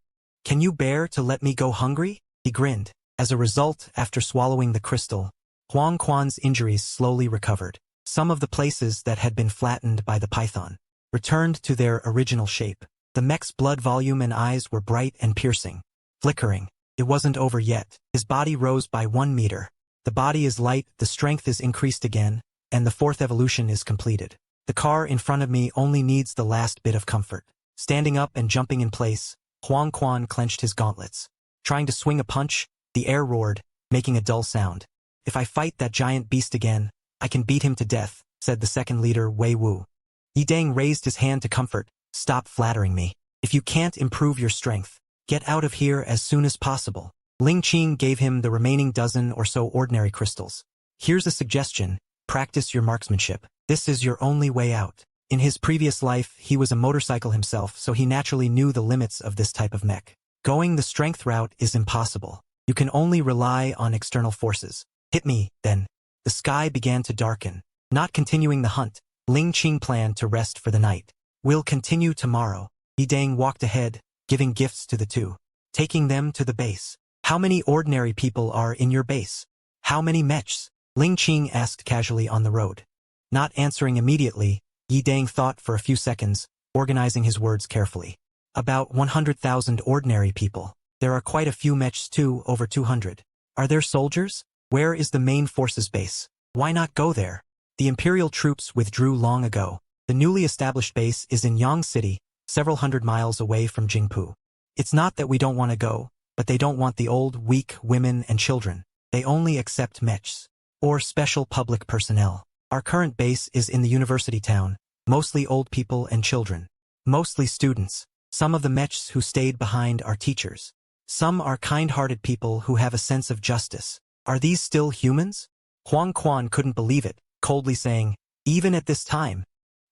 Can you bear to let me go hungry? He grinned. As a result, after swallowing the crystal, Huang Quan's injuries slowly recovered. Some of the places that had been flattened by the python returned to their original shape. The mech's blood volume and eyes were bright and piercing, flickering. It wasn't over yet. His body rose by 1 meter. The body is light, the strength is increased again, and the 4th evolution is completed. The car in front of me only needs the last bit of comfort. Standing up and jumping in place, Huang Quan clenched his gauntlets. Trying to swing a punch, the air roared, making a dull sound. If I fight that giant beast again, I can beat him to death, said the second leader, Wei Wu. Yi Dang raised his hand to comfort. Stop flattering me. If you can't improve your strength, get out of here as soon as possible. Ling Qing gave him the remaining dozen or so ordinary crystals. Here's a suggestion. Practice your marksmanship. This is your only way out. In his previous life, he was a motorcycle himself, so he naturally knew the limits of this type of mech. Going the strength route is impossible. You can only rely on external forces. Hit me, then. The sky began to darken. Not continuing the hunt, Ling Qing planned to rest for the night. We'll continue tomorrow. Yi Dang walked ahead, giving gifts to the 2. Taking them to the base. How many ordinary people are in your base? How many mechs? Ling Qing asked casually on the road. Not answering immediately, Yi Dang thought for a few seconds, organizing his words carefully. About 100,000 ordinary people. There are quite a few mechs too, over 200. Are there soldiers? Where is the main forces base? Why not go there? The Imperial troops withdrew long ago. The newly established base is in Yang City, several hundred miles away from Jingpu. It's not that we don't want to go, but they don't want the old, weak women and children. They only accept mechs, or special public personnel. Our current base is in the university town, mostly old people and children. Mostly students. Some of the mechs who stayed behind are teachers. Some are kind-hearted people who have a sense of justice. Are these still humans? Huang Quan couldn't believe it, coldly saying, even at this time,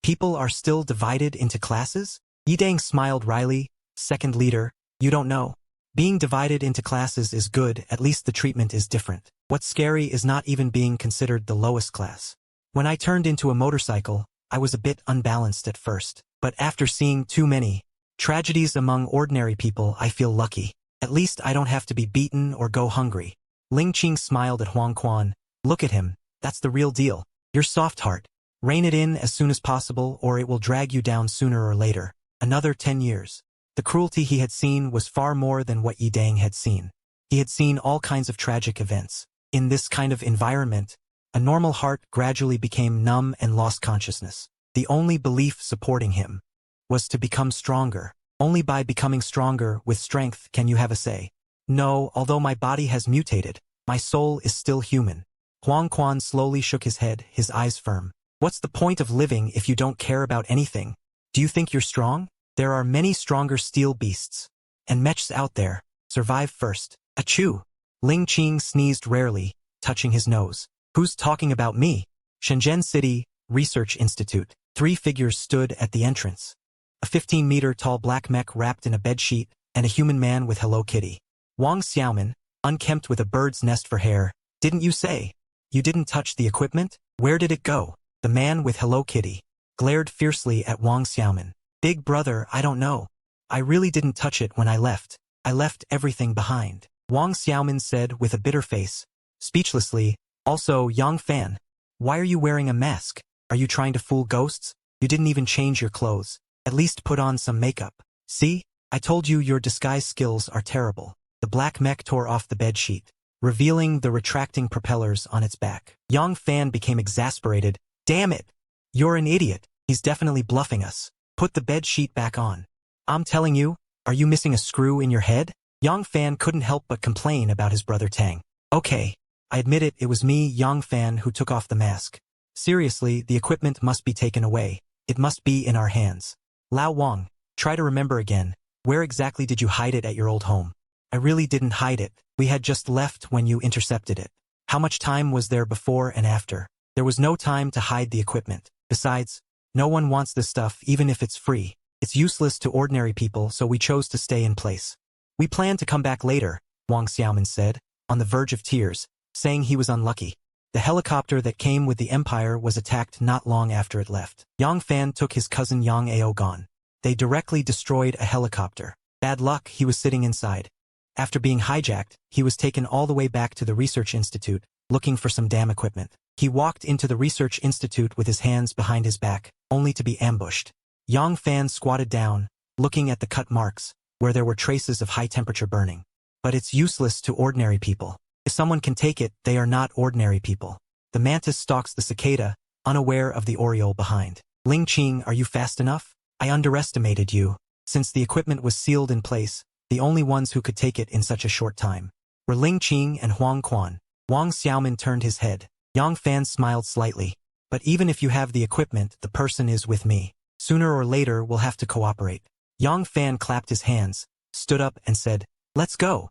people are still divided into classes? Yi Dang smiled wryly. Second leader, you don't know. Being divided into classes is good, at least the treatment is different. What's scary is not even being considered the lowest class. When I turned into a motorcycle, I was a bit unbalanced at first, but after seeing too many tragedies among ordinary people, I feel lucky. At least I don't have to be beaten or go hungry. Ling Qing smiled at Huang Quan. Look at him, that's the real deal. Your soft heart. Rein it in as soon as possible or it will drag you down sooner or later. Another 10 years. The cruelty he had seen was far more than what Yi Dang had seen. He had seen all kinds of tragic events. In this kind of environment, a normal heart gradually became numb and lost consciousness. The only belief supporting him was to become stronger. Only by becoming stronger with strength can you have a say. No, although my body has mutated, my soul is still human. Huang Quan slowly shook his head, his eyes firm. What's the point of living if you don't care about anything? Do you think you're strong? There are many stronger steel beasts. And mechs out there. Survive first. Achoo! Ling Qing sneezed rarely, touching his nose. Who's talking about me? Shenzhen City, Research Institute. 3 figures stood at the entrance. A 15-meter-tall black mech wrapped in a bedsheet, and a human man with Hello Kitty. Wang Xiaoman, unkempt with a bird's nest for hair. Didn't you say? You didn't touch the equipment? Where did it go? The man with Hello Kitty glared fiercely at Wang Xiaoman. Big brother, I don't know. I really didn't touch it when I left. I left everything behind. Wang Xiaoman said with a bitter face. Speechlessly, Also, Yang Fan, why are you wearing a mask? Are you trying to fool ghosts? You didn't even change your clothes. At least put on some makeup. See? I told you your disguise skills are terrible. The black mech tore off the bed sheet, revealing the retracting propellers on its back. Yang Fan became exasperated. Damn it! You're an idiot. He's definitely bluffing us. Put the bed sheet back on. I'm telling you, are you missing a screw in your head? Yang Fan couldn't help but complain about his brother Tang. Okay, I admit it was me, Yang Fan, who took off the mask. Seriously, the equipment must be taken away. It must be in our hands. Lao Wang, try to remember again. Where exactly did you hide it at your old home? I really didn't hide it. We had just left when you intercepted it. How much time was there before and after? There was no time to hide the equipment. Besides, no one wants this stuff even if it's free. It's useless to ordinary people, so we chose to stay in place. We plan to come back later, Wang Xiaomin said, on the verge of tears, saying he was unlucky. The helicopter that came with the Empire was attacked not long after it left. Yang Fan took his cousin Yang Ao gone. They directly destroyed a helicopter. Bad luck, he was sitting inside. After being hijacked, he was taken all the way back to the research institute, looking for some damn equipment. He walked into the research institute with his hands behind his back, only to be ambushed. Yang Fan squatted down, looking at the cut marks, where there were traces of high-temperature burning. But it's useless to ordinary people. If someone can take it, they are not ordinary people. The mantis stalks the cicada, unaware of the oriole behind. Ling Qing, are you fast enough? I underestimated you. Since the equipment was sealed in place, the only ones who could take it in such a short time were Ling Qing and Huang Quan. Wang Xiaomin turned his head. Yang Fan smiled slightly. But even if you have the equipment, the person is with me. Sooner or later, we'll have to cooperate. Yang Fan clapped his hands, stood up and said, let's go.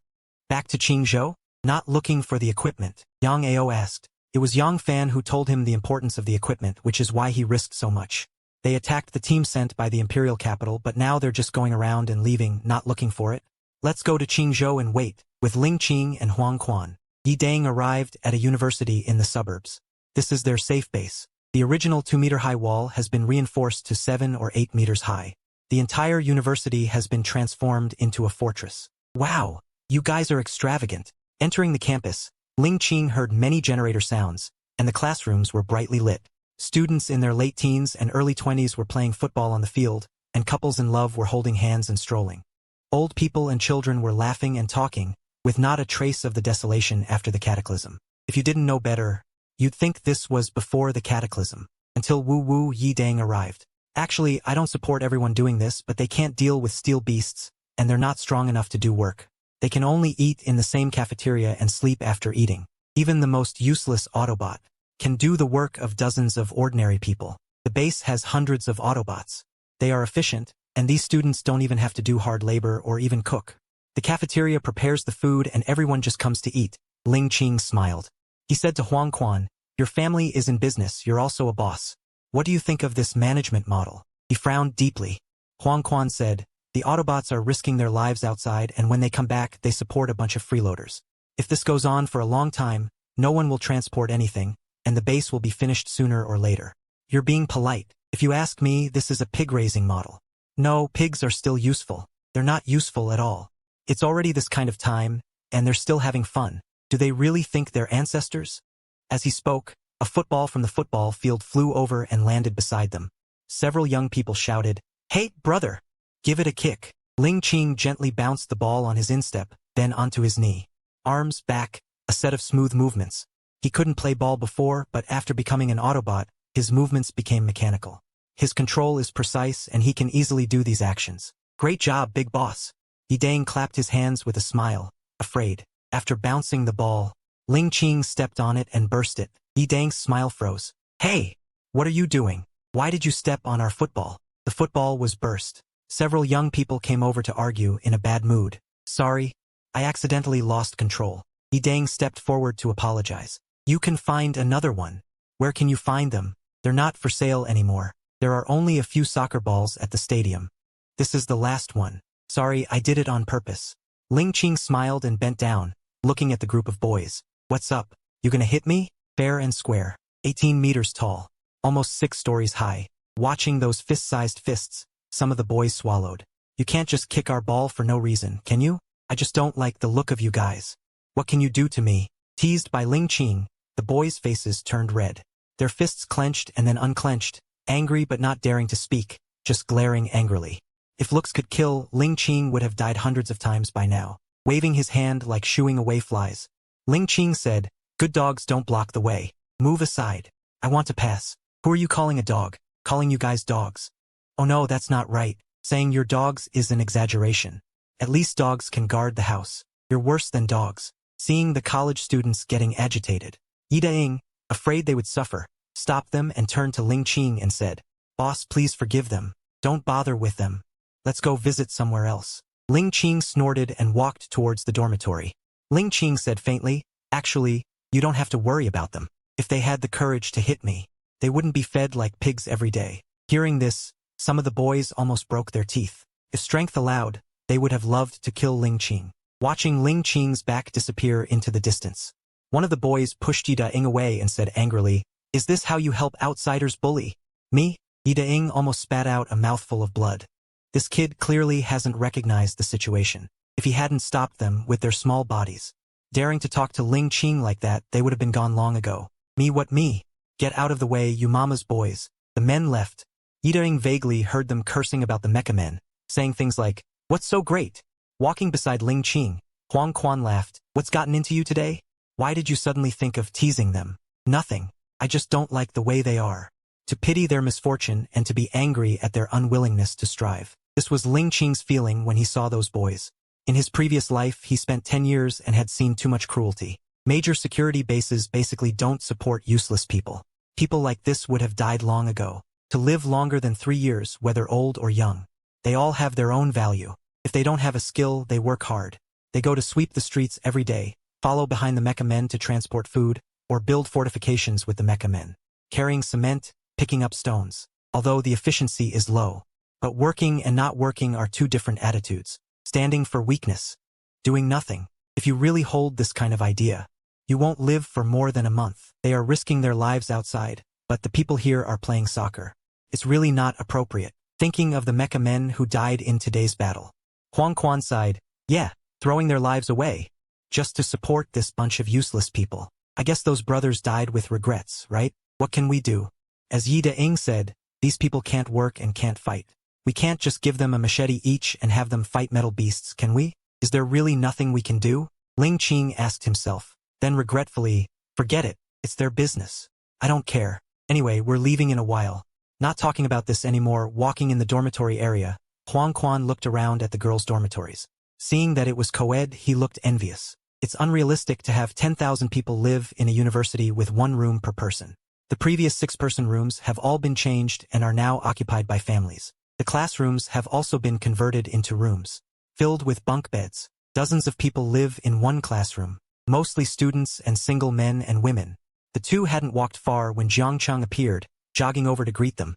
Back to Qingzhou? Not looking for the equipment, Yang Ao asked. It was Yang Fan who told him the importance of the equipment, which is why he risked so much. They attacked the team sent by the imperial capital, but now they're just going around and leaving, not looking for it. Let's go to Qingzhou and wait. With Ling Qing and Huang Quan, Yi Dang arrived at a university in the suburbs. This is their safe base. The original 2-meter-high wall has been reinforced to 7 or 8 meters high. The entire university has been transformed into a fortress. Wow, you guys are extravagant. Entering the campus, Ling Qing heard many generator sounds, and the classrooms were brightly lit. Students in their late teens and early 20s were playing football on the field, and couples in love were holding hands and strolling. Old people and children were laughing and talking, with not a trace of the desolation after the cataclysm. If you didn't know better, you'd think this was before the cataclysm, until Wu Wu Yi Dang arrived. Actually, I don't support everyone doing this, but they can't deal with steel beasts, and they're not strong enough to do work. They can only eat in the same cafeteria and sleep after eating. Even the most useless Autobot can do the work of dozens of ordinary people. The base has hundreds of Autobots. They are efficient, and these students don't even have to do hard labor or even cook. The cafeteria prepares the food and everyone just comes to eat. Ling Qing smiled. He said to Huang Quan, your family is in business, you're also a boss. What do you think of this management model? He frowned deeply. Huang Quan said, the Autobots are risking their lives outside, and when they come back, they support a bunch of freeloaders. If this goes on for a long time, no one will transport anything, and the base will be finished sooner or later. You're being polite. If you ask me, this is a pig-raising model. No, pigs are still useful. They're not useful at all. It's already this kind of time, and they're still having fun. Do they really think they're ancestors? As he spoke, a football from the football field flew over and landed beside them. Several young people shouted, hey, brother! Give it a kick. Ling Qing gently bounced the ball on his instep, then onto his knee. Arms, back, a set of smooth movements. He couldn't play ball before, but after becoming an Autobot, his movements became mechanical. His control is precise and he can easily do these actions. Great job, big boss. Yi Dang clapped his hands with a smile, afraid. After bouncing the ball, Ling Qing stepped on it and burst it. Yi Dang's smile froze. Hey! What are you doing? Why did you step on our football? The football was burst. Several young people came over to argue in a bad mood. Sorry, I accidentally lost control. Yi Dang stepped forward to apologize. You can find another one. Where can you find them? They're not for sale anymore. There are only a few soccer balls at the stadium. This is the last one. Sorry, I did it on purpose. Ling Qing smiled and bent down, looking at the group of boys. What's up? You gonna hit me? Fair and square. 18 meters tall. Almost 6 stories high. Watching those fist-sized fists, some of the boys swallowed. You can't just kick our ball for no reason, can you? I just don't like the look of you guys. What can you do to me? Teased by Ling Qing, The boys' faces turned red. Their fists clenched and then unclenched, angry but not daring to speak, just glaring angrily. If looks could kill, Ling Qing would have died hundreds of times by now. Waving his hand like shooing away flies, Ling Qing said, "Good dogs don't block the way. Move aside. I want to pass." "Who are you calling a dog? Calling you guys dogs?" "Oh no, that's not right. Saying you're dogs is an exaggeration. At least dogs can guard the house. You're worse than dogs." Seeing the college students getting agitated, Yi Daing, afraid they would suffer, stopped them and turned to Ling Qing and said, "Boss, please forgive them. Don't bother with them. Let's go visit somewhere else." Ling Qing snorted and walked towards the dormitory. Ling Qing said faintly, "Actually, you don't have to worry about them. If they had the courage to hit me, they wouldn't be fed like pigs every day." Hearing this, some of the boys almost broke their teeth. If strength allowed, they would have loved to kill Ling Qing. Watching Ling Qing's back disappear into the distance, one of the boys pushed Yi Daing away and said angrily, "Is this how you help outsiders bully me?" Yi Daing almost spat out a mouthful of blood. This kid clearly hasn't recognized the situation. If he hadn't stopped them with their small bodies, daring to talk to Ling Qing like that, they would have been gone long ago. "Me what me? Get out of the way, you mama's boys." The men left. Yi Daing vaguely heard them cursing about the mecha men, saying things like, "What's so great?" Walking beside Ling Qing, Huang Quan laughed. "What's gotten into you today? Why did you suddenly think of teasing them?" "Nothing. I just don't like the way they are." To pity their misfortune and to be angry at their unwillingness to strive. This was Ling Qing's feeling when he saw those boys. In his previous life, he spent 10 years and had seen too much cruelty. Major security bases basically don't support useless people. People like this would have died long ago. To live longer than 3 years, whether old or young. They all have their own value. If they don't have a skill, they work hard. They go to sweep the streets every day, follow behind the mecha men to transport food, or build fortifications with the mecha men. Carrying cement, picking up stones. Although the efficiency is low. But working and not working are two different attitudes. Standing for weakness. Doing nothing. If you really hold this kind of idea, you won't live for more than a month. They are risking their lives outside, but the people here are playing soccer. It's really not appropriate. Thinking of the mecha men who died in today's battle. Huang Quan sighed, "Yeah, throwing their lives away. Just to support this bunch of useless people. I guess those brothers died with regrets, right? What can we do?" As Yi Daing said, "These people can't work and can't fight. We can't just give them a machete each and have them fight metal beasts, can we? Is there really nothing we can do?" Ling Qing asked himself. Then regretfully, "Forget it. It's their business. I don't care. Anyway, we're leaving in a while." Not talking about this anymore, walking in the dormitory area, Huang Quan looked around at the girls' dormitories. Seeing that it was co-ed, he looked envious. It's unrealistic to have 10,000 people live in a university with 1 room per person. The previous 6-person rooms have all been changed and are now occupied by families. The classrooms have also been converted into rooms, filled with bunk beds. Dozens of people live in one classroom, mostly students and single men and women. The two hadn't walked far when Jiang Cheng appeared, jogging over to greet them.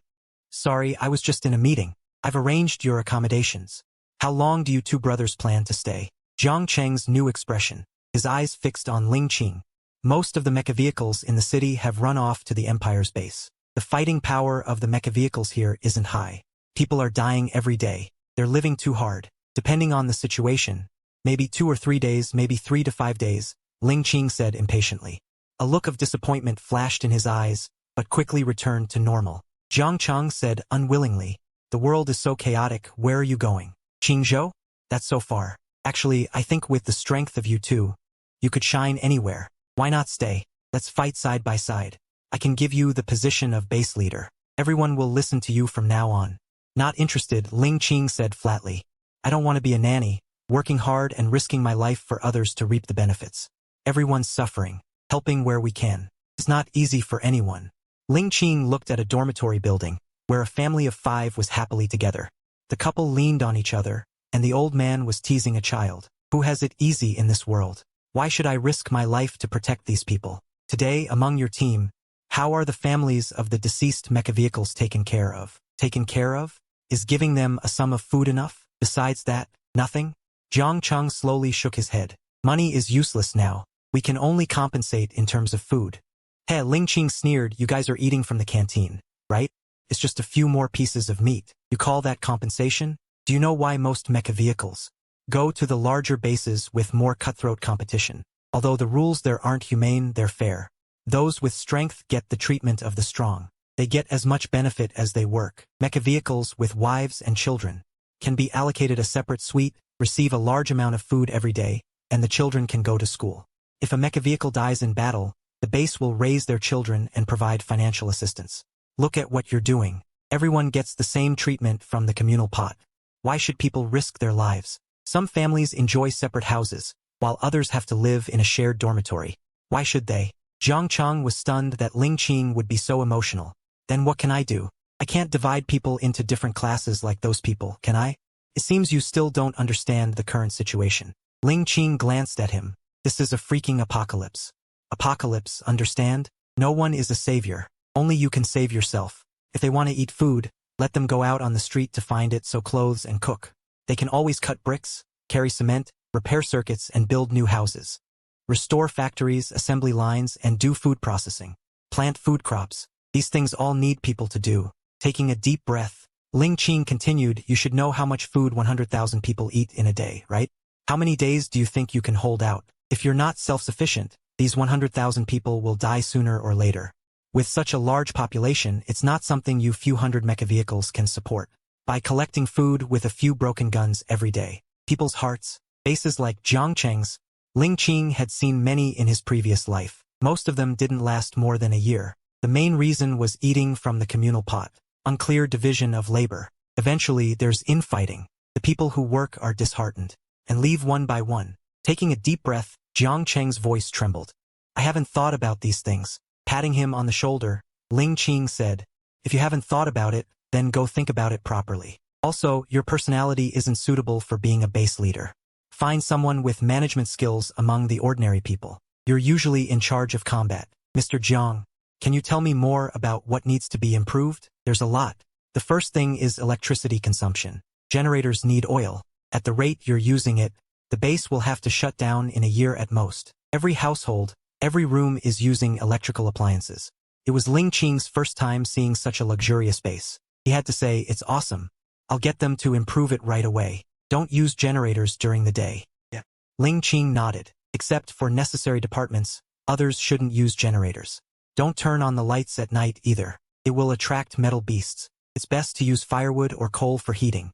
"Sorry, I was just in a meeting. I've arranged your accommodations. How long do you two brothers plan to stay?" Jiang Cheng's new expression, his eyes fixed on Ling Qing. Most of the mecha vehicles in the city have run off to the Empire's base. The fighting power of the mecha vehicles here isn't high. People are dying every day. They're living too hard. Depending on the situation, maybe 2 or 3 days, maybe 3 to 5 days, Ling Qing said impatiently. A look of disappointment flashed in his eyes, but quickly returned to normal. Jiang Cheng said unwillingly, "The world is so chaotic, where are you going?" "Qingzhou? That's so far. Actually, I think with the strength of you two, you could shine anywhere. Why not stay? Let's fight side by side. I can give you the position of base leader. Everyone will listen to you from now on." Not interested, Ling Qing said flatly. "I don't want to be a nanny, working hard and risking my life for others to reap the benefits. Everyone's suffering. Helping where we can. It's not easy for anyone." Ling Qing looked at a dormitory building, where a family of 5 was happily together. The couple leaned on each other, and the old man was teasing a child. "Who has it easy in this world? Why should I risk my life to protect these people? Today, among your team, how are the families of the deceased mecha vehicles taken care of?" "Taken care of? Is giving them a sum of food enough? Besides that, nothing?" Jiang Cheng slowly shook his head. "Money is useless now. We can only compensate in terms of food." "Hey," Ling Qing sneered, "you guys are eating from the canteen, right? It's just a few more pieces of meat. You call that compensation? Do you know why most mecha vehicles go to the larger bases with more cutthroat competition? Although the rules there aren't humane, they're fair. Those with strength get the treatment of the strong. They get as much benefit as they work. Mecha vehicles with wives and children can be allocated a separate suite, receive a large amount of food every day, and the children can go to school. If a mecha vehicle dies in battle, the base will raise their children and provide financial assistance. Look at what you're doing. Everyone gets the same treatment from the communal pot. Why should people risk their lives? Some families enjoy separate houses, while others have to live in a shared dormitory. Why should they? Jiang Chang was stunned that Ling Qing would be so emotional. Then what can I do? I can't divide people into different classes like those people, can I? It seems you still don't understand the current situation. Ling Qing glanced at him. This is a freaking apocalypse. Apocalypse, understand? No one is a savior. Only you can save yourself. If they want to eat food, let them go out on the street to find it, sew clothes and cook. They can always cut bricks, carry cement, repair circuits and build new houses. Restore factories, assembly lines, and do food processing. Plant food crops. These things all need people to do. Taking a deep breath, Ling Qing continued, you should know how much food 100,000 people eat in a day, right? How many days do you think you can hold out? If you're not self-sufficient, these 100,000 people will die sooner or later. With such a large population, it's not something you few hundred mecha vehicles can support. By collecting food with a few broken guns every day, people's hearts, bases like Jiang Cheng's, Ling Qing had seen many in his previous life. Most of them didn't last more than a year. The main reason was eating from the communal pot. Unclear division of labor. Eventually, there's infighting. The people who work are disheartened and leave one by one. Taking a deep breath, Jiang Cheng's voice trembled. I haven't thought about these things. Patting him on the shoulder, Ling Qing said, if you haven't thought about it, then go think about it properly. Also, your personality isn't suitable for being a base leader. Find someone with management skills among the ordinary people. You're usually in charge of combat. Mr. Jiang, can you tell me more about what needs to be improved? There's a lot. The first thing is electricity consumption. Generators need oil. At the rate you're using it, the base will have to shut down in a year at most. Every household, every room is using electrical appliances. It was Ling Qing's first time seeing such a luxurious base. He had to say, it's awesome. I'll get them to improve it right away. Don't use generators during the day. Yeah. Ling Qing nodded. Except for necessary departments, others shouldn't use generators. Don't turn on the lights at night either. It will attract metal beasts. It's best to use firewood or coal for heating.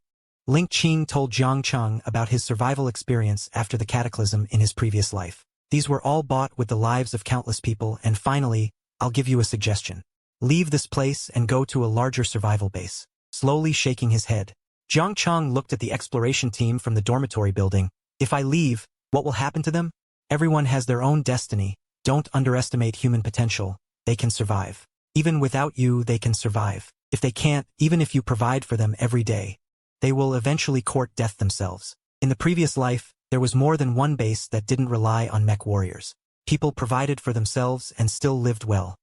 Ling Qing told Jiang Cheng about his survival experience after the cataclysm in his previous life. These were all bought with the lives of countless people, and finally, I'll give you a suggestion. Leave this place and go to a larger survival base. Slowly shaking his head, Jiang Cheng looked at the exploration team from the dormitory building. If I leave, what will happen to them? Everyone has their own destiny. Don't underestimate human potential. They can survive. Even without you, they can survive. If they can't, even if you provide for them every day, they will eventually court death themselves. In the previous life, there was more than one base that didn't rely on mech warriors. People provided for themselves and still lived well.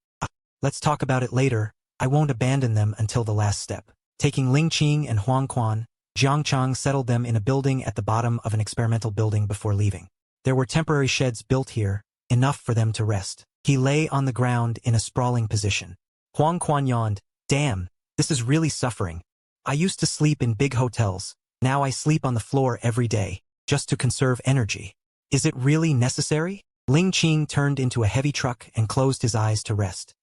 Let's talk about it later. I won't abandon them until the last step. Taking Ling Qing and Huang Quan, Jiang Cheng settled them in a building at the bottom of an experimental building before leaving. There were temporary sheds built here, enough for them to rest. He lay on the ground in a sprawling position. Huang Quan yawned. Damn, this is really suffering. I used to sleep in big hotels. Now I sleep on the floor every day, just to conserve energy. Is it really necessary? Ling Qing turned into a heavy truck and closed his eyes to rest.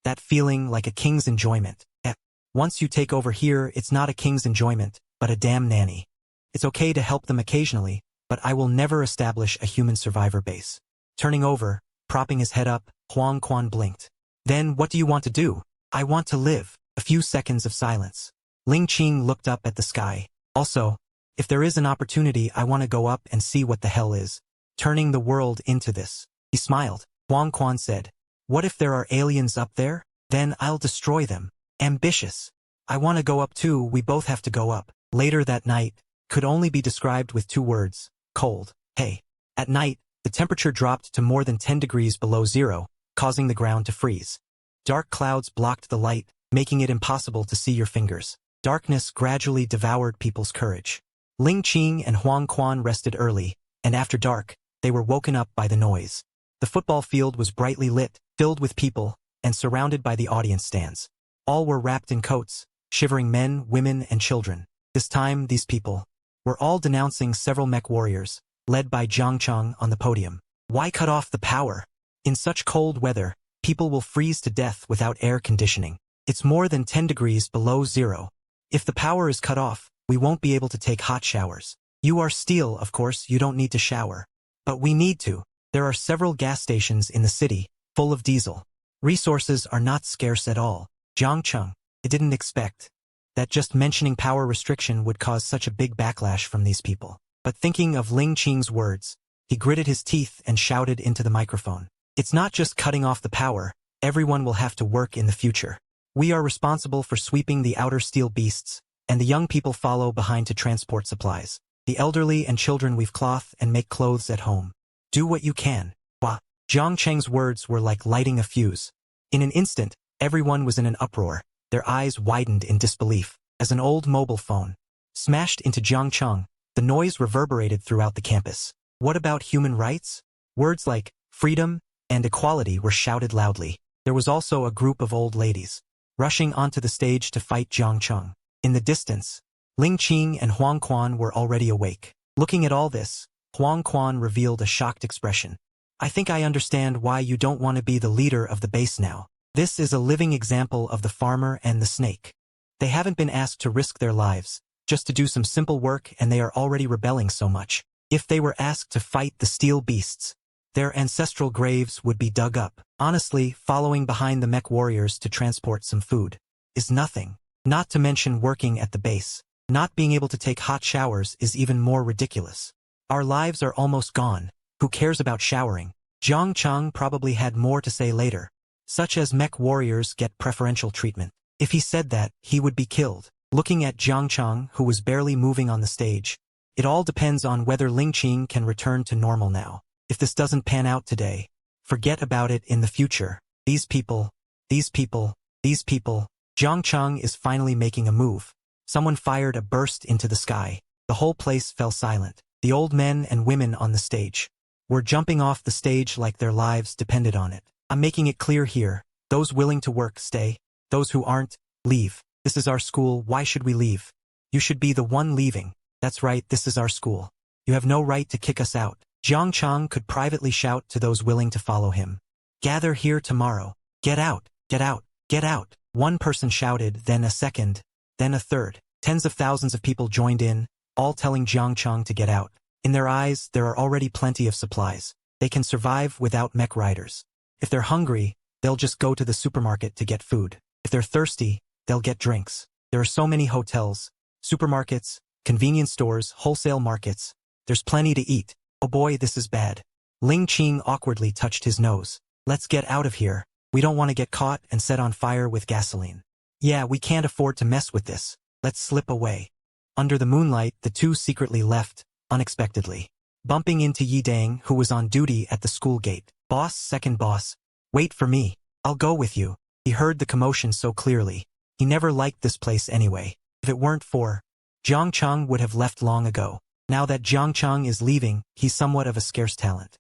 That feeling like a king's enjoyment. Once you take over here, it's not a king's enjoyment, but a damn nanny. It's okay to help them occasionally, but I will never establish a human survivor base. Turning over, propping his head up, Huang Quan blinked. Then what do you want to do? I want to live. A few seconds of silence. Ling Qing looked up at the sky. Also, if there is an opportunity, I want to go up and see what the hell is turning the world into this. He smiled. Huang Quan said, what if there are aliens up there? Then I'll destroy them. Ambitious. I want to go up too. We both have to go up. Later that night, could only be described with two words. Cold. Hey. At night, the temperature dropped to more than 10 degrees below zero, causing the ground to freeze. Dark clouds blocked the light, making it impossible to see your fingers. Darkness gradually devoured people's courage. Ling Qing and Huang Quan rested early, and after dark, they were woken up by the noise. The football field was brightly lit, filled with people, and surrounded by the audience stands. All were wrapped in coats, shivering men, women, and children. This time, these people were all denouncing several mech warriors, led by Jiang Cheng on the podium. Why cut off the power? In such cold weather, people will freeze to death without air conditioning. It's more than 10 degrees below zero. If the power is cut off, we won't be able to take hot showers. You are steel, of course, you don't need to shower. But we need to. There are several gas stations in the city, full of diesel. Resources are not scarce at all. Jiang Cheng, I didn't expect that just mentioning power restriction would cause such a big backlash from these people. But thinking of Ling Qing's words, he gritted his teeth and shouted into the microphone. It's not just cutting off the power, everyone will have to work in the future. We are responsible for sweeping the outer steel beasts, and the young people follow behind to transport supplies. The elderly and children weave cloth and make clothes at home. Do what you can. Wah! Jiang Cheng's words were like lighting a fuse. In an instant, everyone was in an uproar. Their eyes widened in disbelief, as an old mobile phone smashed into Jiang Cheng. The noise reverberated throughout the campus. What about human rights? Words like freedom and equality were shouted loudly. There was also a group of old ladies rushing onto the stage to fight Jiang Cheng. In the distance, Ling Qing and Huang Quan were already awake. Looking at all this, Huang Quan revealed a shocked expression. I think I understand why you don't want to be the leader of the base now. This is a living example of the farmer and the snake. They haven't been asked to risk their lives, just to do some simple work, and they are already rebelling so much. If they were asked to fight the steel beasts, their ancestral graves would be dug up. Honestly, following behind the mech warriors to transport some food is nothing. Not to mention working at the base. Not being able to take hot showers is even more ridiculous. Our lives are almost gone. Who cares about showering? Jiang Cheng probably had more to say later, such as mech warriors get preferential treatment. If he said that, he would be killed. Looking at Jiang Cheng, who was barely moving on the stage, it all depends on whether Ling Qing can return to normal now. If this doesn't pan out today, forget about it in the future. These people. Jiang Cheng is finally making a move. Someone fired a burst into the sky. The whole place fell silent. The old men and women on the stage were jumping off the stage like their lives depended on it. I'm making it clear here. Those willing to work, stay. Those who aren't, leave. This is our school, why should we leave? You should be the one leaving. That's right, this is our school. You have no right to kick us out. Jiang Cheng could privately shout to those willing to follow him. Gather here tomorrow. Get out, get out, get out. One person shouted, then a second, then a third. Tens of thousands of people joined in, all telling Jiang Cheng to get out. In their eyes, there are already plenty of supplies. They can survive without mech riders. If they're hungry, they'll just go to the supermarket to get food. If they're thirsty, they'll get drinks. There are so many hotels, supermarkets, convenience stores, wholesale markets. There's plenty to eat. Oh boy, this is bad. Ling Qing awkwardly touched his nose. Let's get out of here. We don't want to get caught and set on fire with gasoline. Yeah, we can't afford to mess with this. Let's slip away. Under the moonlight, the two secretly left, unexpectedly, bumping into Yi Dang, who was on duty at the school gate. Boss, second boss. Wait for me. I'll go with you. He heard the commotion so clearly. He never liked this place anyway. If it weren't for Jiang Cheng would have left long ago. Now that Jiang Cheng is leaving, he's somewhat of a scarce talent.